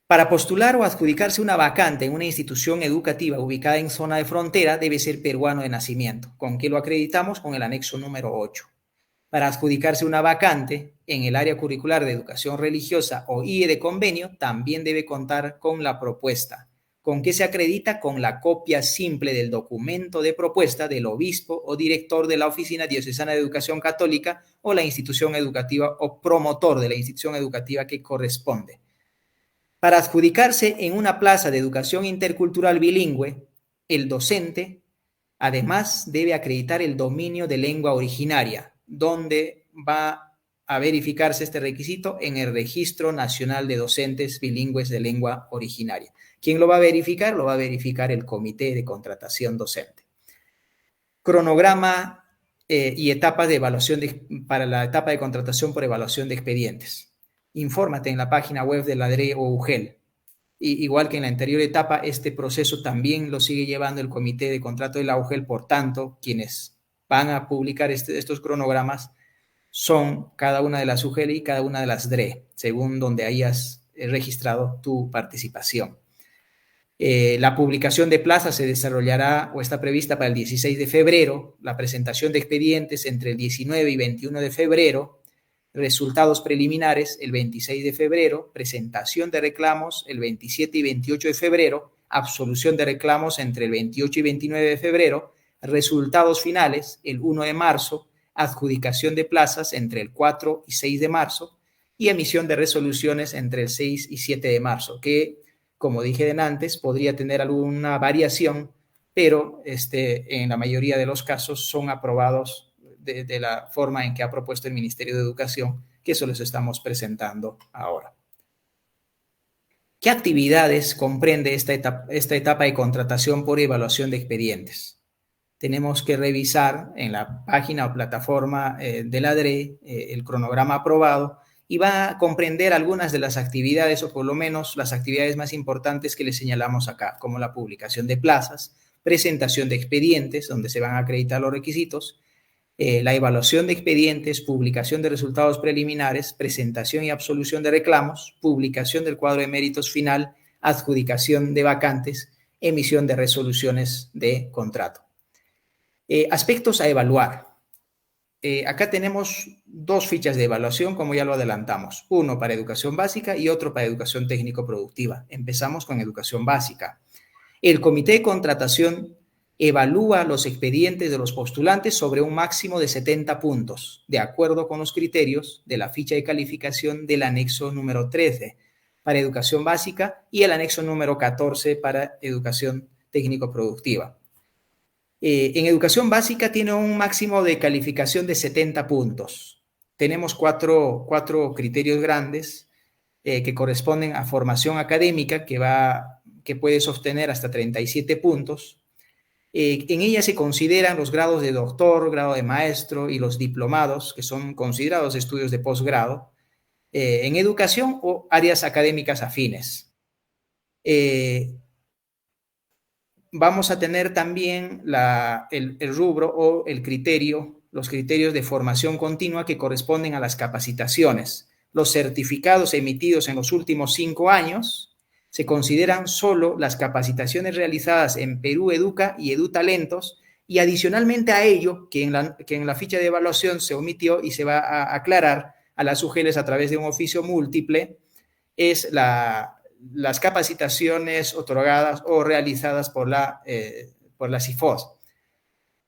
Para postular o adjudicarse una vacante en una institución educativa ubicada en zona de frontera, debe ser peruano de nacimiento. ¿Con qué lo acreditamos? Con el anexo número 8. Para adjudicarse una vacante en el área curricular de educación religiosa o IE de convenio, también debe contar con la propuesta. ¿Con qué se acredita? Con la copia simple del documento de propuesta del obispo o director de la Oficina Diocesana de Educación Católica o la institución educativa o promotor de la institución educativa que corresponde. Para adjudicarse en una plaza de educación intercultural bilingüe, el docente además debe acreditar el dominio de lengua originaria, donde va a verificarse este requisito en el Registro Nacional de Docentes Bilingües de Lengua Originaria. ¿Quién lo va a verificar? Lo va a verificar el Comité de Contratación Docente. Cronograma y etapas de evaluación para la etapa de contratación por evaluación de expedientes. Infórmate en la página web de la DRE o UGEL. Igual que en la anterior etapa, este proceso también lo sigue llevando el Comité de Contrato de la UGEL, por tanto, quienes van a publicar estos cronogramas son cada una de las UGEL y cada una de las DRE, según donde hayas registrado tu participación. La publicación de plazas se desarrollará o está prevista para el 16 de febrero, la presentación de expedientes entre el 19 y 21 de febrero, resultados preliminares el 26 de febrero, presentación de reclamos el 27 y 28 de febrero, absolución de reclamos entre el 28 y 29 de febrero, resultados finales el 1 de marzo, adjudicación de plazas entre el 4 y 6 de marzo y emisión de resoluciones entre el 6 y 7 de marzo, que, como dije antes, podría tener alguna variación, pero en la mayoría de los casos son aprobados de la forma en que ha propuesto el Ministerio de Educación, que eso les estamos presentando ahora. ¿Qué actividades comprende esta etapa de contratación por evaluación de expedientes? Tenemos que revisar en la página o plataforma de la DRE el cronograma aprobado y va a comprender algunas de las actividades, o por lo menos las actividades más importantes que les señalamos acá, como la publicación de plazas, presentación de expedientes, donde se van a acreditar los requisitos, la evaluación de expedientes, publicación de resultados preliminares, presentación y absolución de reclamos, publicación del cuadro de méritos final, adjudicación de vacantes, emisión de resoluciones de contrato. Aspectos a evaluar. Acá tenemos dos fichas de evaluación, como ya lo adelantamos. Uno para educación básica y otro para educación técnico-productiva. Empezamos con educación básica. El comité de contratación evalúa los expedientes de los postulantes sobre un máximo de 70 puntos, de acuerdo con los criterios de la ficha de calificación del anexo número 13 para educación básica y el anexo número 14 para educación técnico-productiva. En educación básica tiene un máximo de calificación de 70 puntos. Tenemos cuatro criterios grandes que corresponden a formación académica, que puede sostener hasta 37 puntos. En ella se consideran los grados de doctor, grado de maestro y los diplomados, que son considerados estudios de posgrado, en educación o áreas académicas afines. Vamos a tener también el rubro o los criterios de formación continua que corresponden a las capacitaciones. Los certificados emitidos en los últimos 5 años se consideran solo las capacitaciones realizadas en Perú Educa y EduTalentos, y adicionalmente a ello, que en la ficha de evaluación se omitió y se va a aclarar a las UGELs a través de un oficio múltiple, es las capacitaciones otorgadas o realizadas por la CIFOS.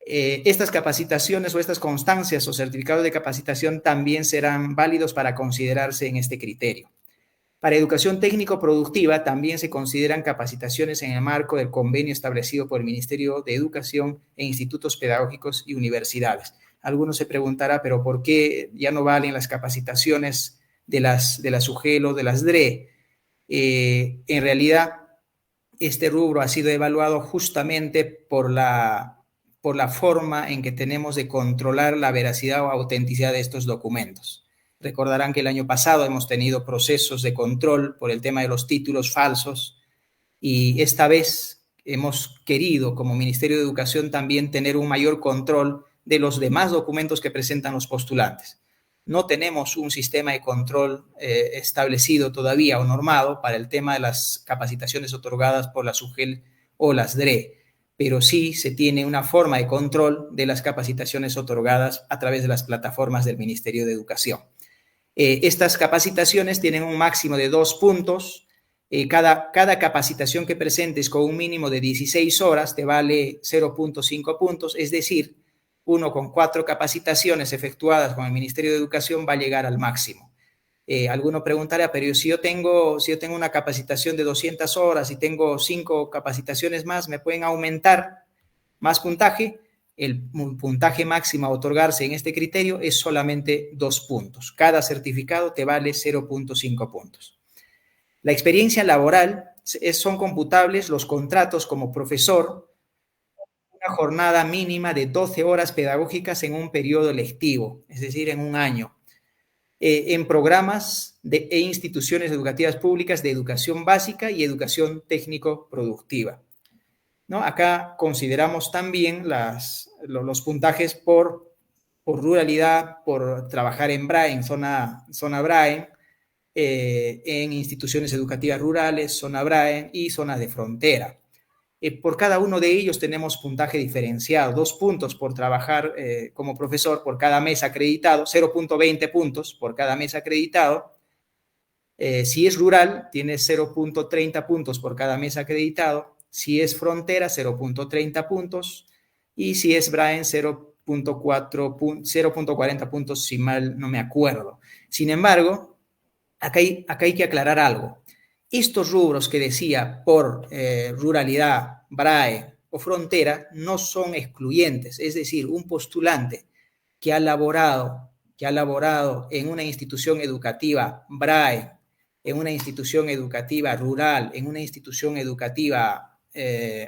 Estas capacitaciones o estas constancias o certificados de capacitación también serán válidos para considerarse en este criterio. Para educación técnico-productiva también se consideran capacitaciones en el marco del convenio establecido por el Ministerio de Educación e institutos pedagógicos y universidades. Algunos se preguntará, ¿pero por qué ya no valen las capacitaciones de las UGEL o de las DRE? En realidad, este rubro ha sido evaluado justamente por la forma en que tenemos de controlar la veracidad o autenticidad de estos documentos. Recordarán que el año pasado hemos tenido procesos de control por el tema de los títulos falsos, y esta vez hemos querido, como Ministerio de Educación, también tener un mayor control de los demás documentos que presentan los postulantes. No tenemos un sistema de control establecido todavía o normado para el tema de las capacitaciones otorgadas por las UGEL o las DRE, pero sí se tiene una forma de control de las capacitaciones otorgadas a través de las plataformas del Ministerio de Educación. Estas capacitaciones tienen un máximo de 2 puntos. Cada capacitación que presentes con un mínimo de 16 horas te vale 0.5 puntos, es decir, uno con 4 capacitaciones efectuadas con el Ministerio de Educación va a llegar al máximo. Alguno preguntará, pero si yo tengo una capacitación de 200 horas y tengo 5 capacitaciones más, ¿me pueden aumentar más puntaje? El puntaje máximo a otorgarse en este criterio es solamente 2 puntos. Cada certificado te vale 0.5 puntos. La experiencia laboral son computables los contratos como profesor, una jornada mínima de 12 horas pedagógicas en un periodo lectivo, es decir, en un año, en programas e instituciones educativas públicas de educación básica y educación técnico-productiva, ¿no? Acá consideramos también los puntajes por ruralidad, por trabajar en BRAE, en zona BRAE, en instituciones educativas rurales, zona BRAE y zonas de frontera. Por cada uno de ellos tenemos puntaje diferenciado, 2 puntos por trabajar como profesor por cada mes acreditado, 0.20 puntos por cada mes acreditado. Si es rural, tiene 0.30 puntos por cada mes acreditado. Si es frontera, 0.30 puntos. Y si es BRAE, 0.40 puntos, si mal no me acuerdo. Sin embargo, acá hay que aclarar algo. Estos rubros que decía por ruralidad, BRAE o frontera no son excluyentes. Es decir, un postulante que ha laborado en una institución educativa BRAE, en una institución educativa rural, en una institución educativa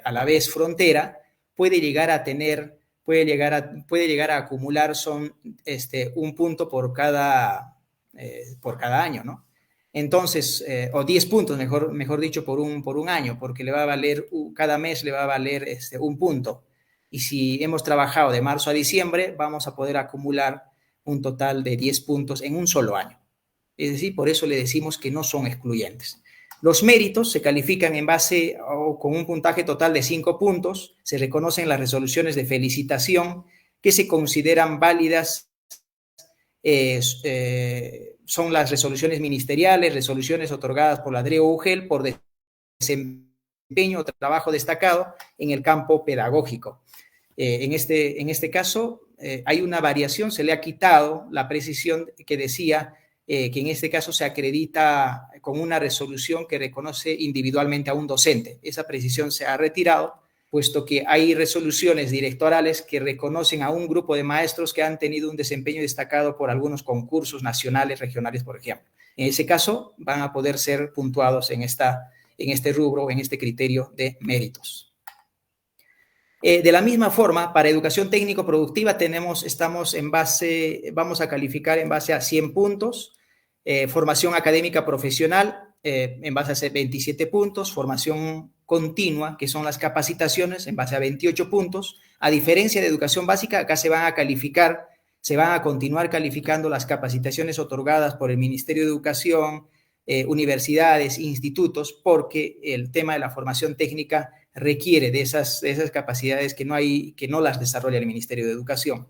a la vez frontera, puede llegar a acumular un punto por cada año, ¿no? Entonces, o 10 puntos, mejor dicho, por un año, porque le va a valer, cada mes le va a valer un punto. Y si hemos trabajado de marzo a diciembre, vamos a poder acumular un total de 10 puntos en un solo año. Es decir, por eso le decimos que no son excluyentes. Los méritos se califican en base o con un puntaje total de 5 puntos. Se reconocen las resoluciones de felicitación que se consideran válidas. Son las resoluciones ministeriales, resoluciones otorgadas por la DRE o UGEL por desempeño o trabajo destacado en el campo pedagógico. En este caso hay una variación, se le ha quitado la precisión que decía que en este caso se acredita con una resolución que reconoce individualmente a un docente. Esa precisión se ha retirado, puesto que hay resoluciones directorales que reconocen a un grupo de maestros que han tenido un desempeño destacado por algunos concursos nacionales, regionales, por ejemplo. En ese caso, van a poder ser puntuados en este rubro, en este criterio de méritos. De la misma forma, para educación técnico-productiva vamos a calificar en base a 100 puntos, formación académica profesional en base a 27 puntos, formación continua, que son las capacitaciones, en base a 28 puntos. A diferencia de educación básica, acá se van a continuar calificando las capacitaciones otorgadas por el Ministerio de Educación, universidades, institutos, porque el tema de la formación técnica requiere de esas capacidades que no las desarrolla el Ministerio de Educación.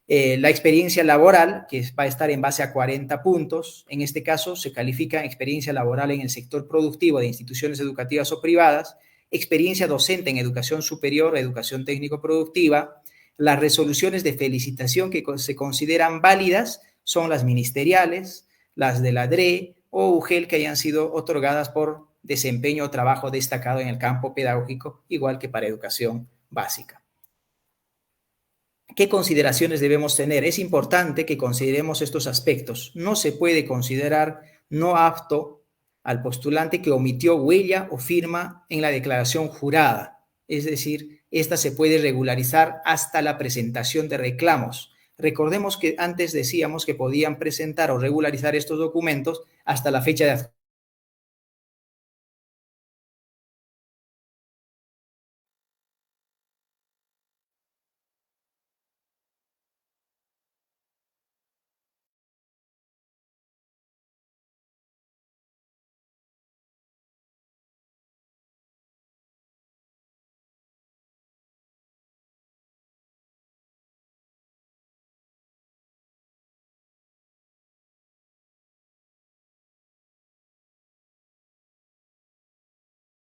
La experiencia laboral, que va a estar en base a 40 puntos, en este caso se califica experiencia laboral en el sector productivo de instituciones educativas o privadas, experiencia docente en educación superior, educación técnico-productiva. Las resoluciones de felicitación que se consideran válidas son las ministeriales, las de la DRE o UGEL que hayan sido otorgadas por desempeño o trabajo destacado en el campo pedagógico, igual que para educación básica. ¿Qué consideraciones debemos tener? Es importante que consideremos estos aspectos. No se puede considerar no apto al postulante que omitió huella o firma en la declaración jurada. Es decir, esta se puede regularizar hasta la presentación de reclamos. Recordemos que antes decíamos que podían presentar o regularizar estos documentos hasta la fecha de adjudicación.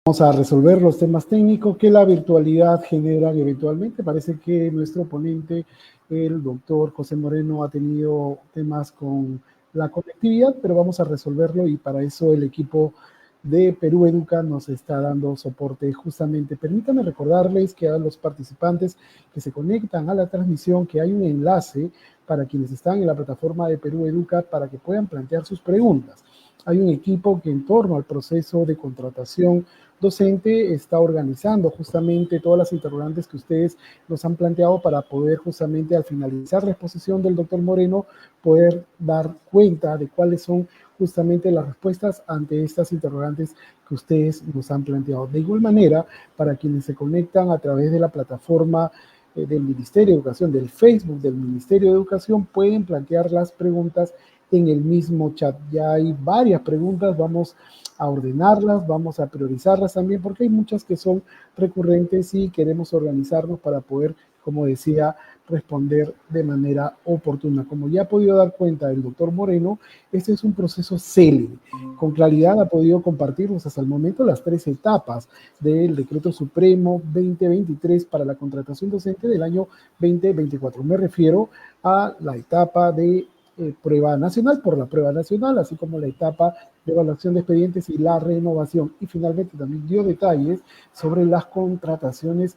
Vamos a resolver los temas técnicos que la virtualidad genera eventualmente. Parece que nuestro ponente, el doctor José Moreno, ha tenido temas con la conectividad, pero vamos a resolverlo y para eso el equipo de Perú Educa nos está dando soporte justamente. Permítanme recordarles que a los participantes que se conectan a la transmisión que hay un enlace para quienes están en la plataforma de Perú Educa para que puedan plantear sus preguntas. Hay un equipo que en torno al proceso de contratación docente está organizando justamente todas las interrogantes que ustedes nos han planteado para poder justamente al finalizar la exposición del doctor Moreno poder dar cuenta de cuáles son justamente las respuestas ante estas interrogantes que ustedes nos han planteado. De igual manera, para quienes se conectan a través de la plataforma del Ministerio de Educación, del Facebook del Ministerio de Educación, pueden plantear las preguntas en el mismo chat. Ya hay varias preguntas, vamos a ordenarlas, vamos a priorizarlas también, porque hay muchas que son recurrentes y queremos organizarnos para poder, como decía, responder de manera oportuna. Como ya ha podido dar cuenta el doctor Moreno, este es un proceso célebre. Con claridad ha podido compartirnos hasta el momento las 3 etapas del Decreto Supremo 2023 para la contratación docente del año 2024. Me refiero a la etapa de prueba nacional por la prueba nacional, así como la etapa de evaluación de expedientes y la renovación. Y finalmente también dio detalles sobre las contrataciones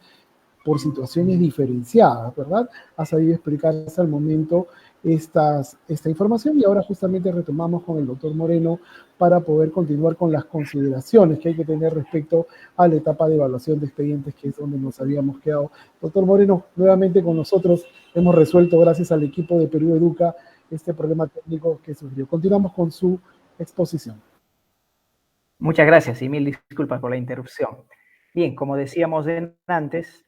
por situaciones diferenciadas, ¿verdad? Ha sabido explicar hasta el momento esta información y ahora justamente retomamos con el doctor Moreno para poder continuar con las consideraciones que hay que tener respecto a la etapa de evaluación de expedientes, que es donde nos habíamos quedado. Doctor Moreno, nuevamente con nosotros, hemos resuelto gracias al equipo de Perú Educa este problema técnico que surgió. Continuamos con su exposición. Muchas gracias y mil disculpas por la interrupción. Bien, como decíamos antes,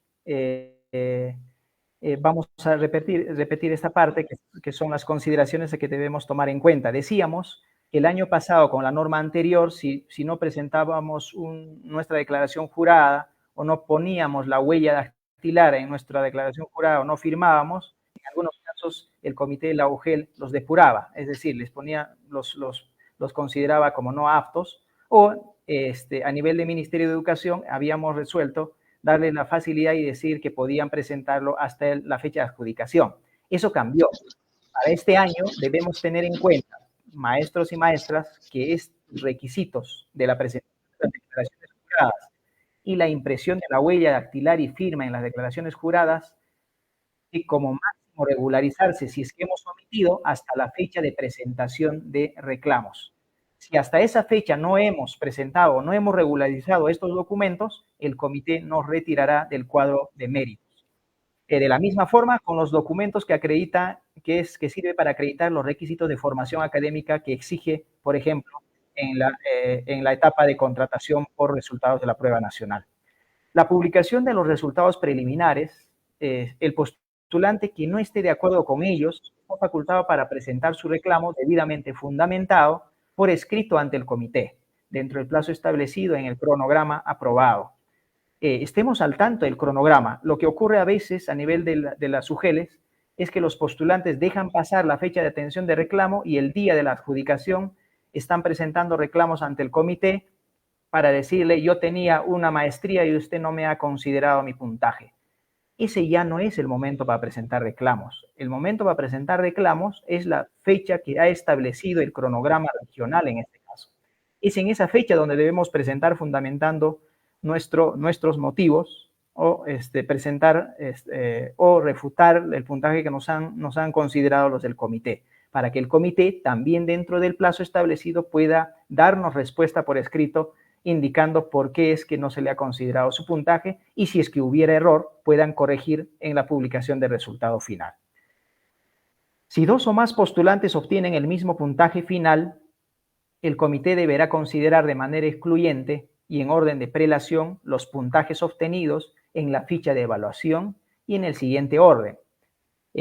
vamos a repetir esta parte que son las consideraciones que debemos tomar en cuenta. Decíamos que el año pasado, con la norma anterior, si no presentábamos nuestra declaración jurada o no poníamos la huella dactilar en nuestra declaración jurada o no firmábamos, en algunos casos el comité de la UGEL los depuraba, es decir, les ponía, los consideraba como no aptos, o a nivel de Ministerio de Educación habíamos resuelto darle la facilidad y decir que podían presentarlo hasta la fecha de adjudicación. Eso cambió. Para este año debemos tener en cuenta, maestros y maestras, que estos requisitos de la presentación de las declaraciones juradas y la impresión de la huella dactilar y firma en las declaraciones juradas, y como máximo regularizarse si es que hemos omitido hasta la fecha de presentación de reclamos. Si hasta esa fecha no hemos presentado o no hemos regularizado estos documentos, el comité nos retirará del cuadro de méritos. De la misma forma, con los documentos que sirve para acreditar los requisitos de formación académica que exige, por ejemplo, en la etapa de contratación por resultados de la prueba nacional. La publicación de los resultados preliminares, el postulante que no esté de acuerdo con ellos está facultado para presentar su reclamo debidamente fundamentado por escrito ante el comité, dentro del plazo establecido en el cronograma aprobado. Estemos al tanto del cronograma. Lo que ocurre a veces a nivel de las UGELes es que los postulantes dejan pasar la fecha de atención de reclamo y el día de la adjudicación están presentando reclamos ante el comité para decirle: yo tenía una maestría y usted no me ha considerado mi puntaje. Ese ya no es el momento para presentar reclamos. El momento para presentar reclamos es la fecha que ha establecido el cronograma regional en este caso. Es en esa fecha donde debemos presentar fundamentando nuestros motivos o presentar o refutar el puntaje que nos han considerado los del comité, para que el comité también dentro del plazo establecido pueda darnos respuesta por escrito indicando por qué es que no se le ha considerado su puntaje y si es que hubiera error, puedan corregir en la publicación del resultado final. Si dos o más postulantes obtienen el mismo puntaje final, el comité deberá considerar de manera excluyente y en orden de prelación los puntajes obtenidos en la ficha de evaluación y en el siguiente orden.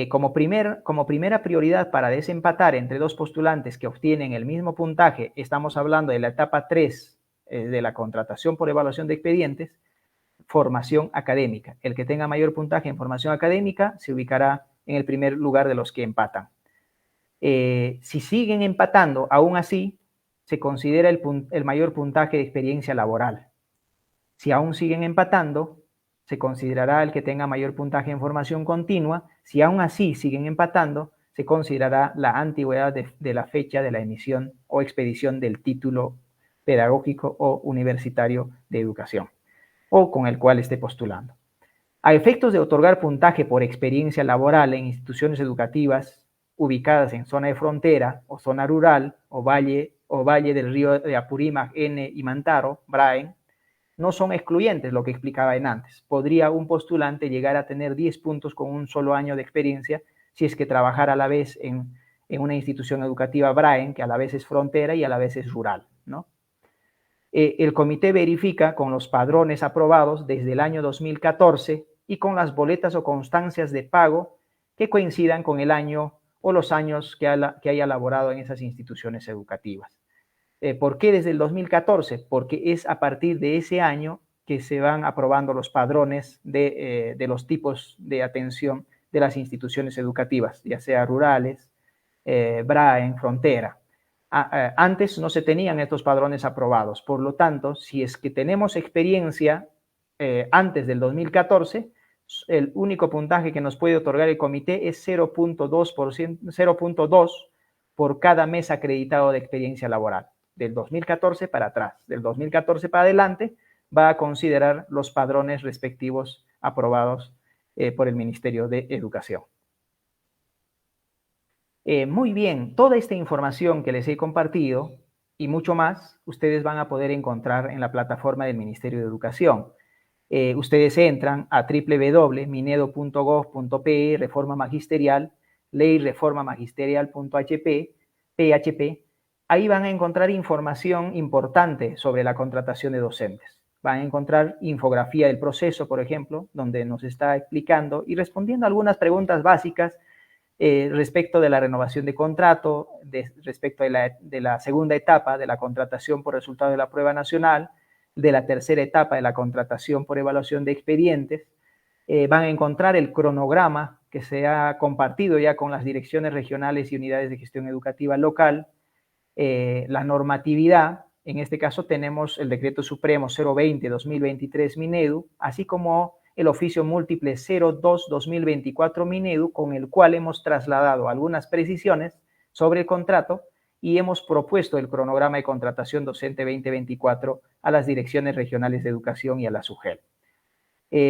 Como primera prioridad para desempatar entre dos postulantes que obtienen el mismo puntaje, estamos hablando de la etapa 3 de la contratación por evaluación de expedientes, formación académica. El que tenga mayor puntaje en formación académica se ubicará en el primer lugar de los que empatan. Si siguen empatando, aún así, se considera el mayor puntaje de experiencia laboral. Si aún siguen empatando, se considerará el que tenga mayor puntaje en formación continua. Si aún así siguen empatando, se considerará la antigüedad de la fecha de la emisión o expedición del título pedagógico o universitario de educación, o con el cual esté postulando. A efectos de otorgar puntaje por experiencia laboral en instituciones educativas ubicadas en zona de frontera o zona rural o valle del río de Apurímac, N y Mantaro, Braen, no son excluyentes, lo que explicaba antes. Podría un postulante llegar a tener 10 puntos con un solo año de experiencia si es que trabajara a la vez en una institución educativa Braen, que a la vez es frontera y a la vez es rural, ¿no? El comité verifica con los padrones aprobados desde el año 2014 y con las boletas o constancias de pago que coincidan con el año o los años que haya laborado en esas instituciones educativas. ¿Por qué desde el 2014? Porque es a partir de ese año que se van aprobando los padrones de los tipos de atención de las instituciones educativas, ya sea rurales, Braen, frontera. Antes no se tenían estos padrones aprobados. Por lo tanto, si es que tenemos experiencia antes del 2014, el único puntaje que nos puede otorgar el comité es 0.2 por cada mes acreditado de experiencia laboral. Del 2014 para atrás, del 2014 para adelante, va a considerar los padrones respectivos aprobados por el Ministerio de Educación. Muy bien, toda esta información que les he compartido y mucho más, ustedes van a poder encontrar en la plataforma del Ministerio de Educación. Ustedes entran a www.minedo.gov.pe, reforma magisterial, ley reforma magisterial.php, ahí van a encontrar información importante sobre la contratación de docentes. Van a encontrar infografía del proceso, por ejemplo, donde nos está explicando y respondiendo a algunas preguntas básicas respecto de la renovación de contrato, respecto de la segunda etapa de la contratación por resultado de la prueba nacional, de la tercera etapa de la contratación por evaluación de expedientes. Van a encontrar el cronograma que se ha compartido ya con las direcciones regionales y unidades de gestión educativa local, la normatividad. En este caso tenemos el Decreto Supremo 020-2023 Minedu, así como el oficio múltiple 02-2024 Minedu, con el cual hemos trasladado algunas precisiones sobre el contrato y hemos propuesto el cronograma de contratación docente 2024 a las direcciones regionales de educación y a la SUGEL.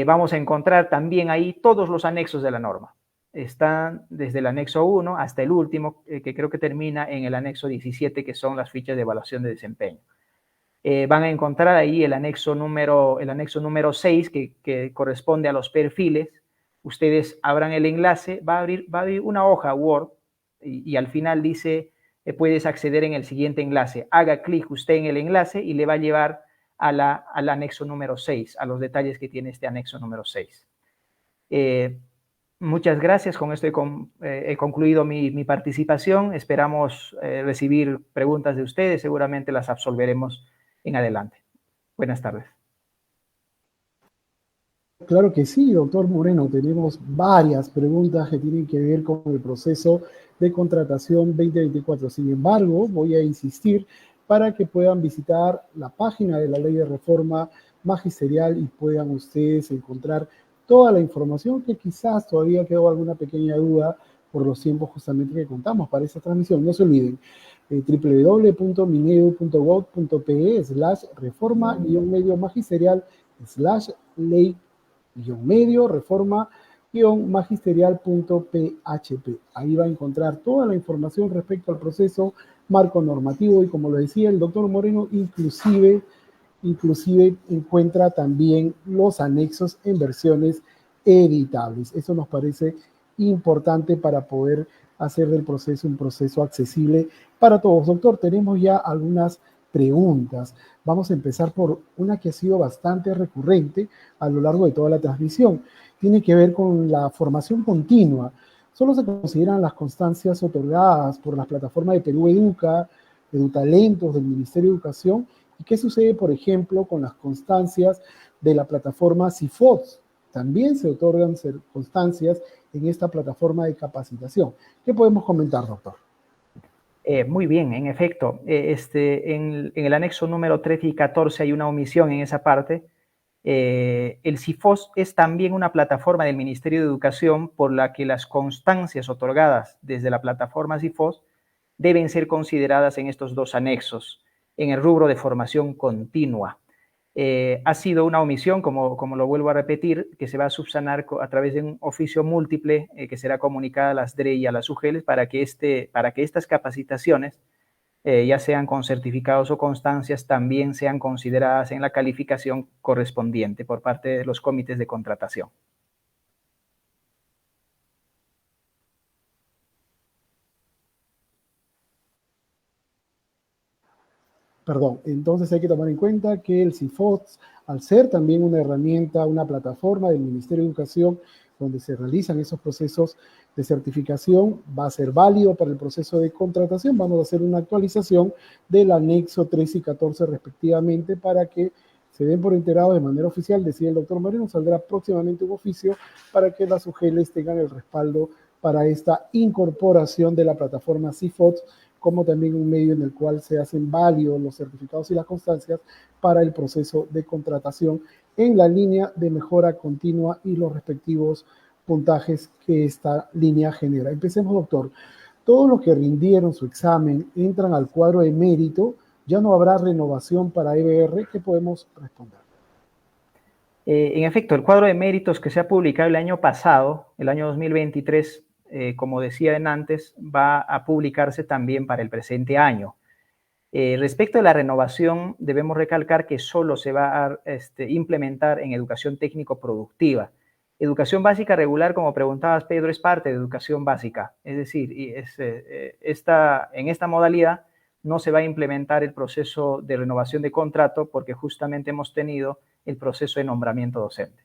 Vamos a encontrar también ahí todos los anexos de la norma. Están desde el anexo 1 hasta el último, que creo que termina en el anexo 17, que son las fichas de evaluación de desempeño. Van a encontrar ahí el anexo número 6, que corresponde a los perfiles. Ustedes abran el enlace, va a abrir una hoja Word y al final dice, puedes acceder en el siguiente enlace. Haga clic usted en el enlace y le va a llevar al anexo número 6, a los detalles que tiene este anexo número 6. Muchas gracias. Con esto he concluido mi participación. Esperamos recibir preguntas de ustedes. Seguramente las absolveremos en adelante. Buenas tardes. Claro que sí, doctor Moreno. Tenemos varias preguntas que tienen que ver con el proceso de contratación 2024. Sin embargo, voy a insistir para que puedan visitar la página de la Ley de Reforma Magisterial y puedan ustedes encontrar toda la información, que quizás todavía quedó alguna pequeña duda por los tiempos justamente que contamos para esta transmisión. No se olviden, www.minedu.gov.pe/reforma-medio magisterial/ley-medio reforma-magisterial.php. Ahí va a encontrar toda la información respecto al proceso marco normativo y, como lo decía el doctor Moreno, inclusive encuentra también los anexos en versiones editables. Eso nos parece importante para poder hacer del proceso un proceso accesible para todos. Doctor, tenemos ya algunas preguntas. Vamos a empezar por una que ha sido bastante recurrente a lo largo de toda la transmisión. Tiene que ver con la formación continua. Solo se consideran las constancias otorgadas por las plataformas de Perú Educa, EduTalentos, del Ministerio de Educación. ¿Y qué sucede, por ejemplo, con las constancias de la plataforma CIFOS? También se otorgan constancias en esta plataforma de capacitación. ¿Qué podemos comentar, doctor? Muy bien, en efecto. En el anexo número 13 y 14 hay una omisión en esa parte. El CIFOS es también una plataforma del Ministerio de Educación por la que las constancias otorgadas desde la plataforma CIFOS deben ser consideradas en estos dos anexos, en el rubro de formación continua. Ha sido una omisión, como lo vuelvo a repetir, que se va a subsanar a través de un oficio múltiple que será comunicada a las DRE y a las UGEL para que estas capacitaciones, ya sean con certificados o constancias, también sean consideradas en la calificación correspondiente por parte de los comités de contratación. Perdón, entonces hay que tomar en cuenta que el CIFOS, al ser también una herramienta, una plataforma del Ministerio de Educación, donde se realizan esos procesos de certificación, va a ser válido para el proceso de contratación. Vamos a hacer una actualización del anexo 13 y 14 respectivamente para que se den por enterados de manera oficial. Decía el doctor Moreno, saldrá próximamente un oficio para que las UGELs tengan el respaldo para esta incorporación de la plataforma CIFOS, como también un medio en el cual se hacen válidos los certificados y las constancias para el proceso de contratación en la línea de mejora continua y los respectivos puntajes que esta línea genera. Empecemos, doctor. Todos los que rindieron su examen entran al cuadro de mérito, ya no habrá renovación para EBR. ¿Qué podemos responder? En efecto, el cuadro de méritos que se ha publicado el año pasado, el año 2023, como decía antes, va a publicarse también para el presente año. Respecto a la renovación, debemos recalcar que solo se va a implementar en educación técnico-productiva. Educación básica regular, como preguntabas, Pedro, es parte de educación básica. Es decir, en esta modalidad no se va a implementar el proceso de renovación de contrato porque justamente hemos tenido el proceso de nombramiento docente.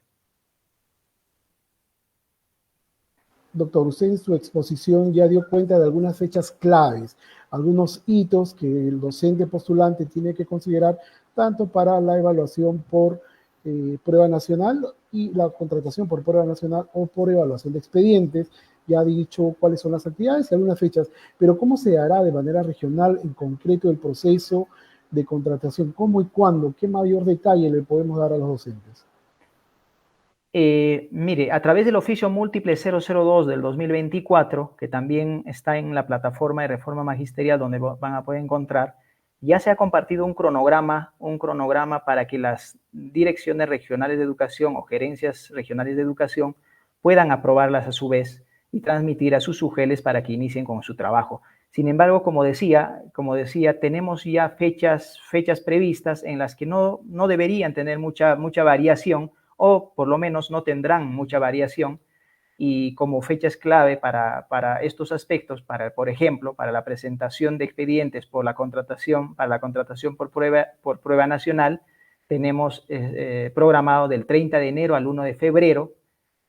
Doctor, usted en su exposición ya dio cuenta de algunas fechas claves, algunos hitos que el docente postulante tiene que considerar tanto para la evaluación por prueba nacional y la contratación por prueba nacional o por evaluación de expedientes. Ya ha dicho cuáles son las actividades y algunas fechas, pero ¿cómo se hará de manera regional en concreto el proceso de contratación? ¿Cómo y cuándo? ¿Qué mayor detalle le podemos dar a los docentes? Mire, a través del oficio múltiple 002 del 2024, que también está en la plataforma de reforma magisterial donde van a poder encontrar, ya se ha compartido un cronograma para que las direcciones regionales de educación o gerencias regionales de educación puedan aprobarlas a su vez y transmitir a sus sujeles para que inicien con su trabajo. Sin embargo, como decía, tenemos ya fechas previstas en las que no deberían tener mucha variación, o por lo menos no tendrán mucha variación, y como fechas clave para estos aspectos, por ejemplo, para la presentación de expedientes para la contratación por prueba nacional, tenemos programado del 30 de enero al 1 de febrero,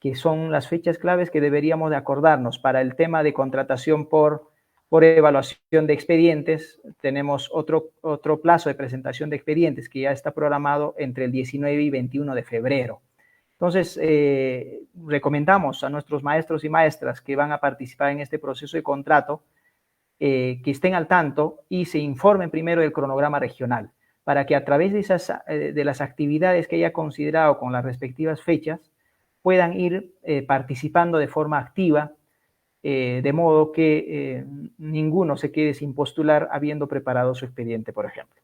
que son las fechas claves que deberíamos de acordarnos. Para el tema de contratación por evaluación de expedientes, tenemos otro plazo de presentación de expedientes que ya está programado entre el 19 y 21 de febrero. Entonces, recomendamos a nuestros maestros y maestras que van a participar en este proceso de contrato que estén al tanto y se informen primero del cronograma regional, para que a través de las actividades que haya considerado con las respectivas fechas puedan ir participando de forma activa, de modo que ninguno se quede sin postular habiendo preparado su expediente, por ejemplo.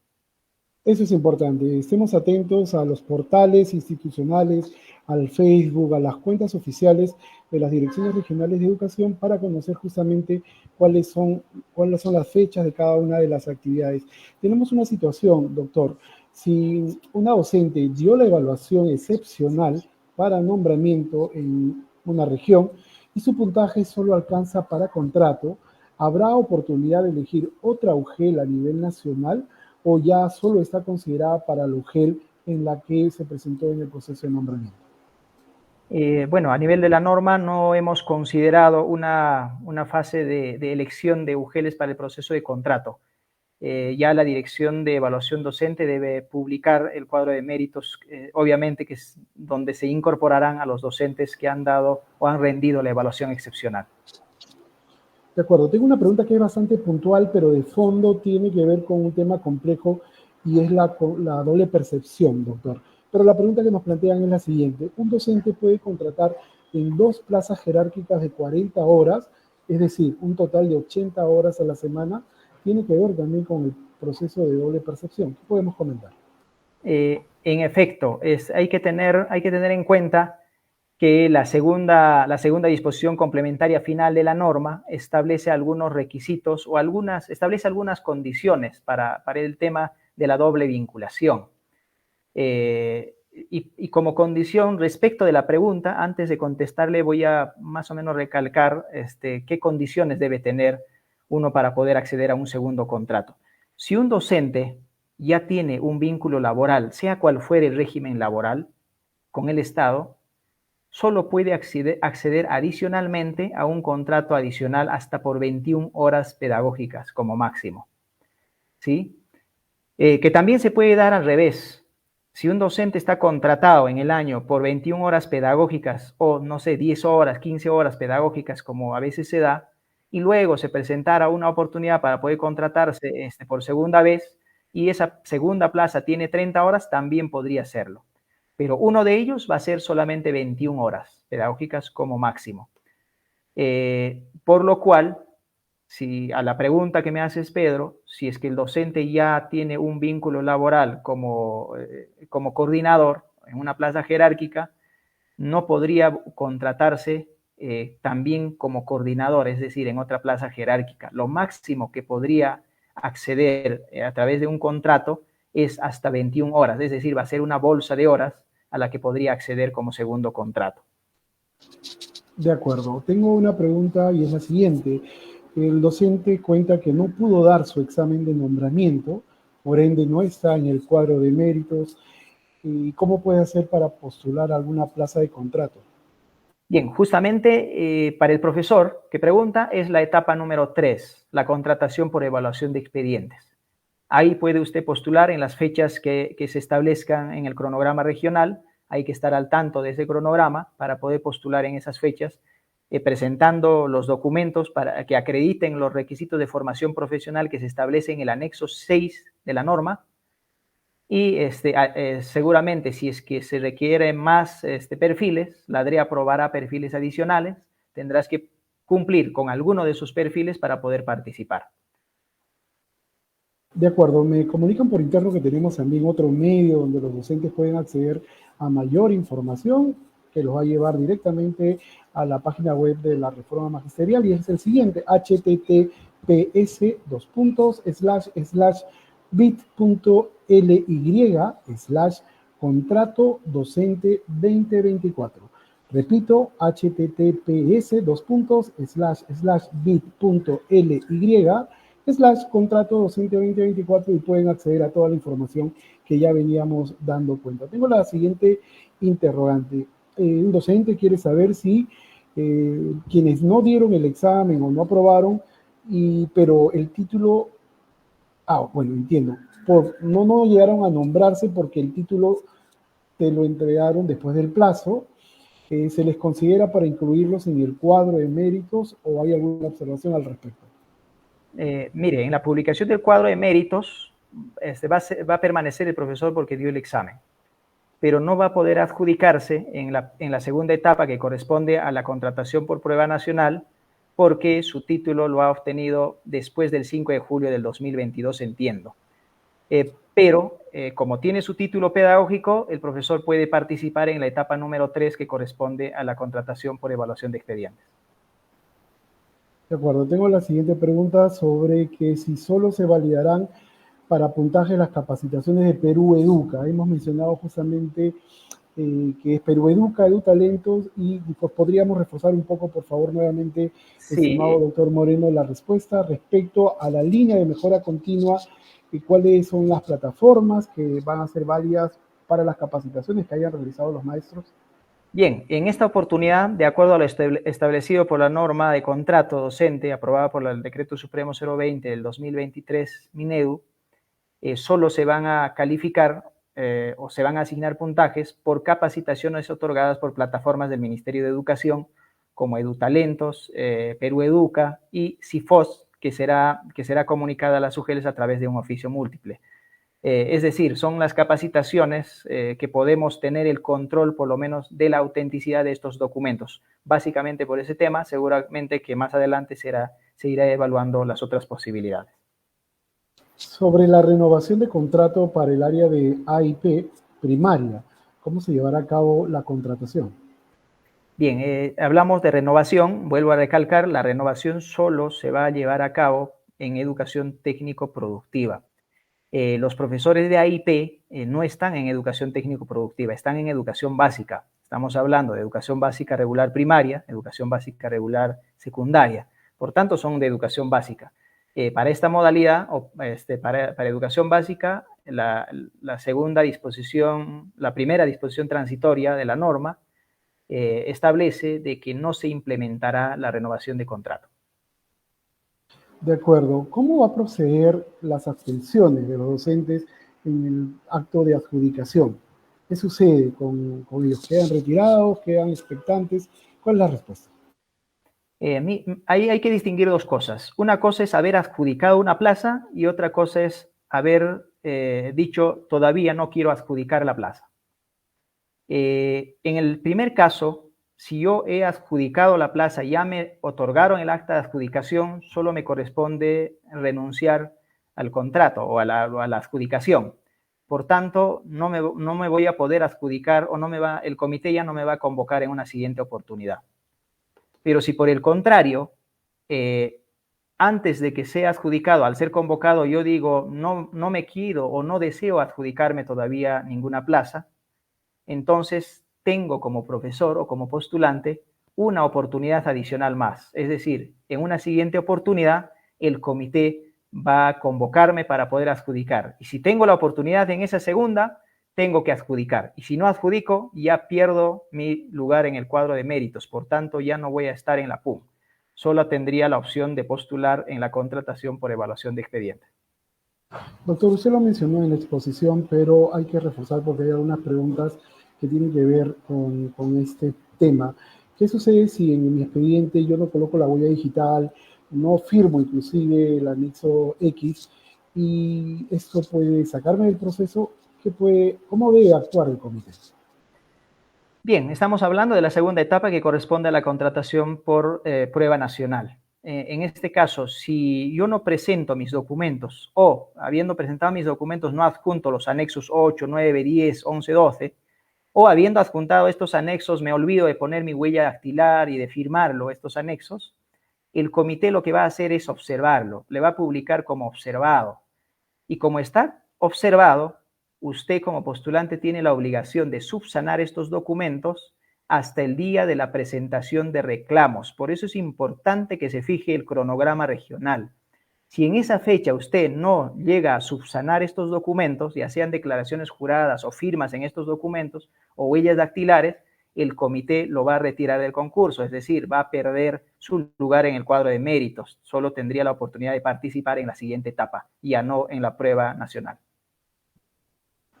Eso es importante. Estemos atentos a los portales institucionales, al Facebook, a las cuentas oficiales de las direcciones regionales de educación para conocer justamente cuáles son las fechas de cada una de las actividades. Tenemos una situación, doctor. Si una docente dio la evaluación excepcional para nombramiento en una región y su puntaje solo alcanza para contrato, ¿habrá oportunidad de elegir otra UGEL a nivel nacional o ya solo está considerada para la UGEL en la que se presentó en el proceso de nombramiento? Bueno, a nivel de la norma no hemos considerado una fase de elección de UGELes para el proceso de contrato. Ya la Dirección de Evaluación Docente debe publicar el cuadro de méritos, obviamente que es donde se incorporarán a los docentes que han dado o han rendido la evaluación excepcional. De acuerdo, tengo una pregunta que es bastante puntual, pero de fondo tiene que ver con un tema complejo y es la doble percepción, doctor. Pero la pregunta que nos plantean es la siguiente. Un docente puede contratar en 2 plazas jerárquicas de 40 horas, es decir, un total de 80 horas a la semana. Tiene que ver también con el proceso de doble percepción. ¿Qué podemos comentar? En efecto, hay que tener en cuenta que la segunda disposición complementaria final de la norma establece algunos requisitos o establece algunas condiciones para el tema de la doble vinculación. Y como condición, respecto de la pregunta, antes de contestarle voy a más o menos recalcar qué condiciones debe tener uno para poder acceder a un segundo contrato. Si un docente ya tiene un vínculo laboral, sea cual fuere el régimen laboral, con el Estado, solo puede acceder adicionalmente a un contrato adicional hasta por 21 horas pedagógicas como máximo. ¿Sí? Que también se puede dar al revés. Si un docente está contratado en el año por 21 horas pedagógicas o, no sé, 10 horas, 15 horas pedagógicas, como a veces se da, y luego se presentara una oportunidad para poder contratarse por segunda vez y esa segunda plaza tiene 30 horas, también podría hacerlo. Pero uno de ellos va a ser solamente 21 horas pedagógicas como máximo. Por lo cual, si a la pregunta que me haces, Pedro, si es que el docente ya tiene un vínculo laboral como coordinador en una plaza jerárquica, no podría contratarse también como coordinador, es decir, en otra plaza jerárquica. Lo máximo que podría acceder a través de un contrato es hasta 21 horas, es decir, va a ser una bolsa de horas a la que podría acceder como segundo contrato. De acuerdo. Tengo una pregunta y es la siguiente. El docente cuenta que no pudo dar su examen de nombramiento, por ende no está en el cuadro de méritos. ¿Y cómo puede hacer para postular a alguna plaza de contrato? Bien, justamente para el profesor que pregunta es la etapa número 3, la contratación por evaluación de expedientes. Ahí puede usted postular en las fechas que se establezcan en el cronograma regional. Hay que estar al tanto de ese cronograma para poder postular en esas fechas, presentando los documentos para que acrediten los requisitos de formación profesional que se establecen en el anexo 6 de la norma. Y seguramente si es que se requieren más perfiles, la DRE aprobará perfiles adicionales. Tendrás que cumplir con alguno de esos perfiles para poder participar. De acuerdo, me comunican por interno que tenemos también otro medio donde los docentes pueden acceder a mayor información que los va a llevar directamente a la página web de la reforma magisterial y es el siguiente, https://bit.ly/contrato docente 2024. Repito, https://bit.ly/contrato docente 2024 y pueden acceder a toda la información que ya veníamos dando cuenta. Tengo la siguiente interrogante. Un docente quiere saber si quienes no dieron el examen o no aprobaron, pero el título, bueno, entiendo, no llegaron a nombrarse porque el título te lo entregaron después del plazo, ¿se les considera para incluirlos en el cuadro de méritos o hay alguna observación al respecto? Mire, en la publicación del cuadro de méritos va a permanecer el profesor porque dio el examen, pero no va a poder adjudicarse en la segunda etapa que corresponde a la contratación por prueba nacional porque su título lo ha obtenido después del 5 de julio del 2022, entiendo. Pero como tiene su título pedagógico, el profesor puede participar en la etapa número 3 que corresponde a la contratación por evaluación de expedientes. De acuerdo, tengo la siguiente pregunta sobre que si solo se validarán para puntaje las capacitaciones de Perú Educa. Hemos mencionado justamente que es Perú Educa, EduTalentos, y pues podríamos reforzar un poco, por favor, nuevamente, Sí. estimado doctor Moreno, la respuesta respecto a la línea de mejora continua y cuáles son las plataformas que van a ser válidas para las capacitaciones que hayan realizado los maestros. Bien, en esta oportunidad, de acuerdo a lo establecido por la norma de contrato docente aprobada por el Decreto Supremo 020 del 2023, Minedu, solo se van a calificar o se van a asignar puntajes por capacitaciones otorgadas por plataformas del Ministerio de Educación, como EduTalentos, Perú Educa y CIFOS, que será comunicada a las UGELs a través de un oficio múltiple. Es decir, son las capacitaciones que podemos tener el control, por lo menos, de la autenticidad de estos documentos. Básicamente por ese tema, seguramente que más adelante se irá evaluando las otras posibilidades. Sobre la renovación de contrato para el área de AIP primaria, ¿cómo se llevará a cabo la contratación? Bien, hablamos de renovación. Vuelvo a recalcar, la renovación solo se va a llevar a cabo en educación técnico-productiva. Los profesores de AIP no están en educación técnico-productiva, están en educación básica. Estamos hablando de educación básica regular primaria, educación básica regular secundaria. Por tanto, son de educación básica. Para esta modalidad, para educación básica, la primera disposición transitoria de la norma establece de que no se implementará la renovación de contrato. De acuerdo. ¿Cómo va a proceder las abstenciones de los docentes en el acto de adjudicación? ¿Qué sucede con ellos? ¿Quedan retirados? ¿Quedan expectantes? ¿Cuál es la respuesta? Ahí hay que distinguir dos cosas. Una cosa es haber adjudicado una plaza y otra cosa es haber dicho todavía no quiero adjudicar la plaza. En el primer caso, si yo he adjudicado la plaza y ya me otorgaron el acta de adjudicación, solo me corresponde renunciar al contrato o a la adjudicación. Por tanto, no me voy a poder adjudicar o el comité ya no me va a convocar en una siguiente oportunidad. Pero si por el contrario, antes de que sea adjudicado, al ser convocado, yo digo, no me quiero o no deseo adjudicarme todavía ninguna plaza, entonces tengo como profesor o como postulante una oportunidad adicional más. Es decir, en una siguiente oportunidad, el comité va a convocarme para poder adjudicar. Y si tengo la oportunidad en esa segunda, tengo que adjudicar. Y si no adjudico, ya pierdo mi lugar en el cuadro de méritos. Por tanto, ya no voy a estar en la PUM. Solo tendría la opción de postular en la contratación por evaluación de expediente. Doctor, usted lo mencionó en la exposición, pero hay que reforzar porque hay algunas preguntas que tienen que ver con este tema. ¿Qué sucede si en mi expediente yo no coloco la huella digital, no firmo inclusive el anexo X y esto puede sacarme del proceso? ¿Cómo debe actuar el comité? Bien, estamos hablando de la segunda etapa que corresponde a la contratación por prueba nacional. En este caso, si yo no presento mis documentos o, habiendo presentado mis documentos, no adjunto los anexos 8, 9, 10, 11, 12, o habiendo adjuntado estos anexos, me olvido de poner mi huella dactilar y de firmarlo, estos anexos, el comité lo que va a hacer es observarlo, le va a publicar como observado. Y como está observado, usted como postulante tiene la obligación de subsanar estos documentos hasta el día de la presentación de reclamos. Por eso es importante que se fije el cronograma regional. Si en esa fecha usted no llega a subsanar estos documentos, ya sean declaraciones juradas o firmas en estos documentos o huellas dactilares, el comité lo va a retirar del concurso, es decir, va a perder su lugar en el cuadro de méritos. Solo tendría la oportunidad de participar en la siguiente etapa, ya no en la prueba nacional.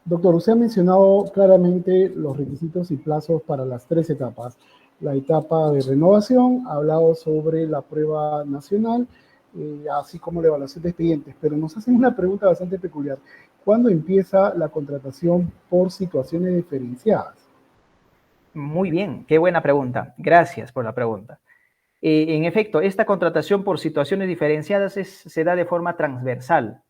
Doctor, usted ha mencionado claramente los requisitos y plazos para las tres etapas. La etapa de renovación, ha hablado sobre la prueba nacional, así como la evaluación de expedientes, pero nos hacen una pregunta bastante peculiar. ¿Cuándo empieza la contratación por situaciones diferenciadas? Muy bien, qué buena pregunta. Gracias por la pregunta. En efecto, esta contratación por situaciones diferenciadas se da de forma transversal.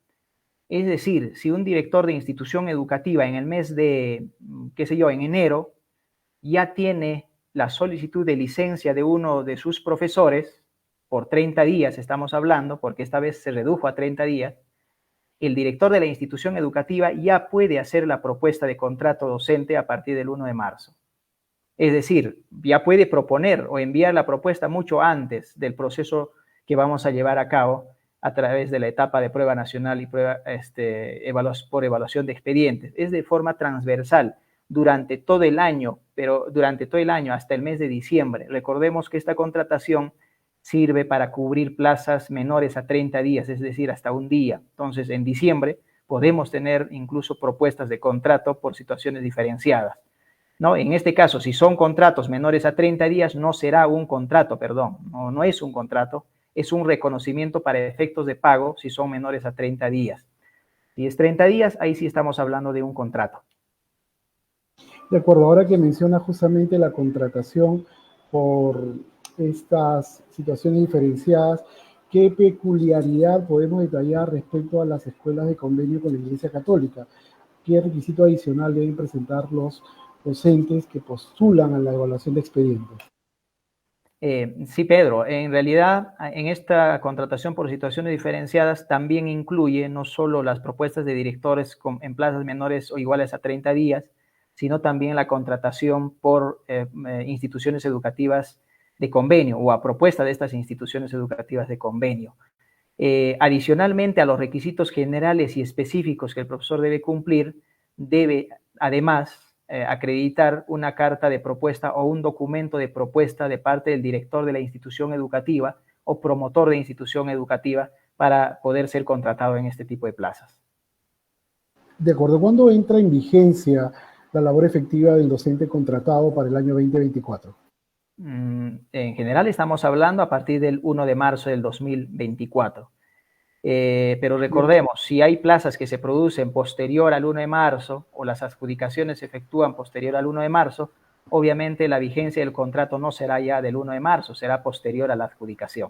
Es decir, si un director de institución educativa en el mes de, qué sé yo, en enero, ya tiene la solicitud de licencia de uno de sus profesores, por 30 días estamos hablando, porque esta vez se redujo a 30 días, el director de la institución educativa ya puede hacer la propuesta de contrato docente a partir del 1 de marzo. Es decir, ya puede proponer o enviar la propuesta mucho antes del proceso que vamos a llevar a cabo a través de la etapa de prueba nacional y prueba por evaluación de expedientes. Es de forma transversal durante todo el año, pero durante todo el año hasta el mes de diciembre. Recordemos que esta contratación sirve para cubrir plazas menores a 30 días, es decir, hasta un día. Entonces, en diciembre podemos tener incluso propuestas de contrato por situaciones diferenciadas. ¿No? En este caso, si son contratos menores a 30 días, no será un contrato, perdón, no es un contrato, es un reconocimiento para efectos de pago si son menores a 30 días. Si es 30 días, ahí sí estamos hablando de un contrato. De acuerdo, ahora que menciona justamente la contratación por estas situaciones diferenciadas, ¿qué peculiaridad podemos detallar respecto a las escuelas de convenio con la Iglesia Católica? ¿Qué requisito adicional deben presentar los docentes que postulan a la evaluación de expedientes? Sí, Pedro, en realidad en esta contratación por situaciones diferenciadas también incluye no solo las propuestas de directores en plazas menores o iguales a 30 días, sino también la contratación por instituciones educativas de convenio o a propuesta de estas instituciones educativas de convenio. Adicionalmente a los requisitos generales y específicos que el profesor debe cumplir, debe además acreditar una carta de propuesta o un documento de propuesta de parte del director de la institución educativa o promotor de institución educativa para poder ser contratado en este tipo de plazas. De acuerdo, ¿cuándo entra en vigencia la labor efectiva del docente contratado para el año 2024? En general estamos hablando a partir del 1 de marzo del 2024. Pero recordemos, si hay plazas que se producen posterior al 1 de marzo o las adjudicaciones se efectúan posterior al 1 de marzo, obviamente la vigencia del contrato no será ya del 1 de marzo, será posterior a la adjudicación.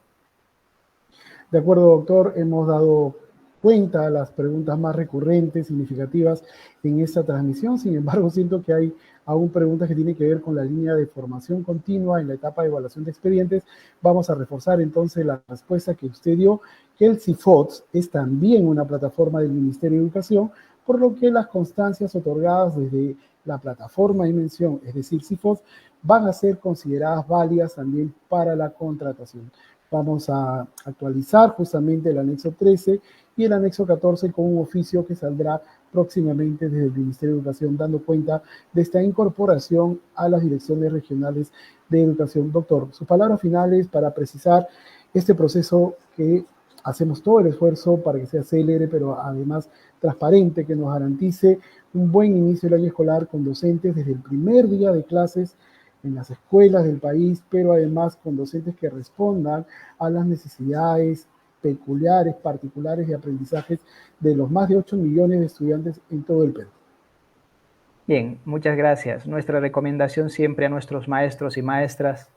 De acuerdo, doctor, hemos dado cuenta las preguntas más recurrentes, significativas en esta transmisión. Sin embargo, siento que hay aún preguntas que tienen que ver con la línea de formación continua en la etapa de evaluación de expedientes. Vamos a reforzar entonces la respuesta que usted dio, que el CIFOTS es también una plataforma del Ministerio de Educación, por lo que las constancias otorgadas desde la plataforma de mención, es decir, CIFOTS, van a ser consideradas válidas también para la contratación. Vamos a actualizar justamente el anexo 13 y el anexo 14 con un oficio que saldrá próximamente desde el Ministerio de Educación, dando cuenta de esta incorporación a las direcciones regionales de educación. Doctor, sus palabras finales para precisar este proceso que hacemos todo el esfuerzo para que sea célere, pero además transparente, que nos garantice un buen inicio del año escolar con docentes desde el primer día de clases en las escuelas del país, pero además con docentes que respondan a las necesidades peculiares, particulares de aprendizajes de los más de 8 millones de estudiantes en todo el Perú. Bien, muchas gracias. Nuestra recomendación siempre a nuestros maestros y maestras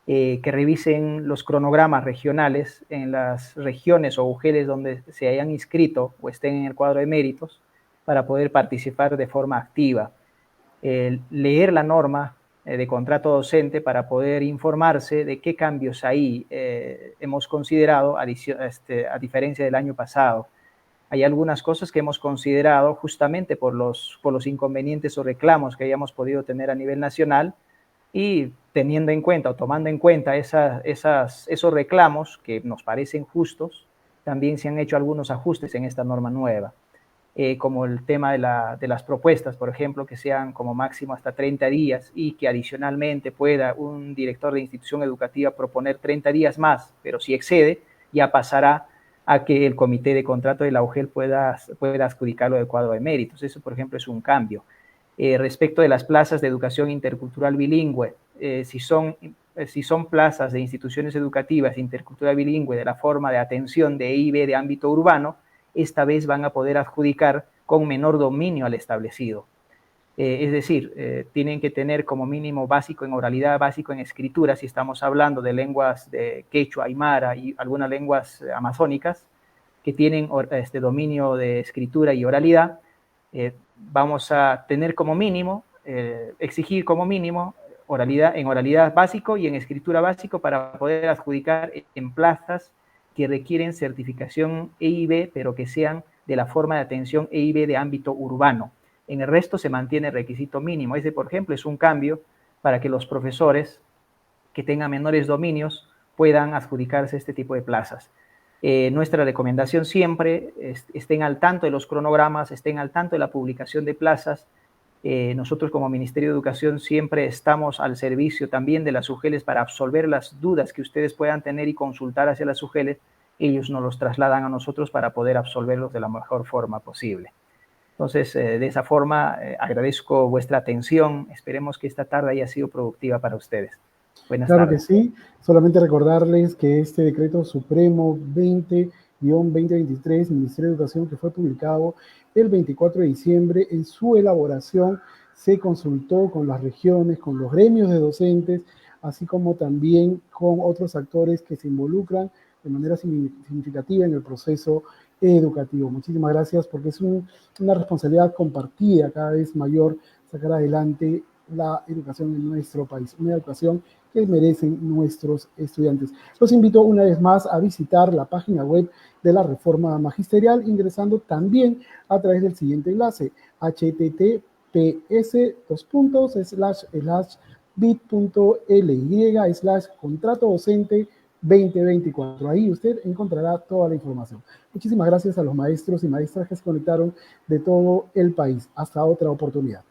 que revisen los cronogramas regionales en las regiones o UGELes donde se hayan inscrito o estén en el cuadro de méritos para poder participar de forma activa. Leer la norma de contrato docente para poder informarse de qué cambios ahí hemos considerado a diferencia del año pasado. Hay algunas cosas que hemos considerado justamente por los inconvenientes o reclamos que hayamos podido tener a nivel nacional, y teniendo en cuenta o tomando en cuenta esos reclamos que nos parecen justos, también se han hecho algunos ajustes en esta norma nueva, como el tema de las propuestas, por ejemplo, que sean como máximo hasta 30 días y que adicionalmente pueda un director de institución educativa proponer 30 días más, pero si excede, ya pasará a que el comité de contrato de la UGEL pueda adjudicarlo del cuadro de méritos. Eso, por ejemplo, es un cambio. Respecto de las plazas de educación intercultural bilingüe, si son plazas de instituciones educativas intercultural bilingüe de la forma de atención de EIB de ámbito urbano, esta vez van a poder adjudicar con menor dominio al establecido. Es decir, tienen que tener como mínimo básico en oralidad, básico en escritura, si estamos hablando de lenguas de quechua, aymara y algunas lenguas amazónicas que tienen dominio de escritura y oralidad. Vamos a tener como mínimo, exigir como mínimo en oralidad básico y en escritura básico para poder adjudicar en plazas que requieren certificación EIB, pero que sean de la forma de atención EIB de ámbito urbano. En el resto se mantiene el requisito mínimo. Ese, por ejemplo, es un cambio para que los profesores que tengan menores dominios puedan adjudicarse este tipo de plazas. Nuestra recomendación siempre estén al tanto de los cronogramas, estén al tanto de la publicación de plazas. Nosotros como Ministerio de Educación siempre estamos al servicio también de las UGELes para absolver las dudas que ustedes puedan tener y consultar hacia las UGELes. Ellos nos los trasladan a nosotros para poder absolverlos de la mejor forma posible. Entonces, de esa forma, agradezco vuestra atención. Esperemos que esta tarde haya sido productiva para ustedes. Buenas tardes. Claro que sí. Solamente recordarles que este decreto supremo 20-2023, Ministerio de Educación, que fue publicado el 24 de diciembre, en su elaboración se consultó con las regiones, con los gremios de docentes, así como también con otros actores que se involucran de manera significativa en el proceso educativo. Muchísimas gracias, porque es una responsabilidad compartida cada vez mayor sacar adelante la educación en nuestro país, una educación que merecen nuestros estudiantes. Los invito una vez más a visitar la página web de la Reforma Magisterial, ingresando también a través del siguiente enlace, https://bit.ly/contrato docente 2024. Ahí usted encontrará toda la información. Muchísimas gracias a los maestros y maestras que se conectaron de todo el país. Hasta otra oportunidad.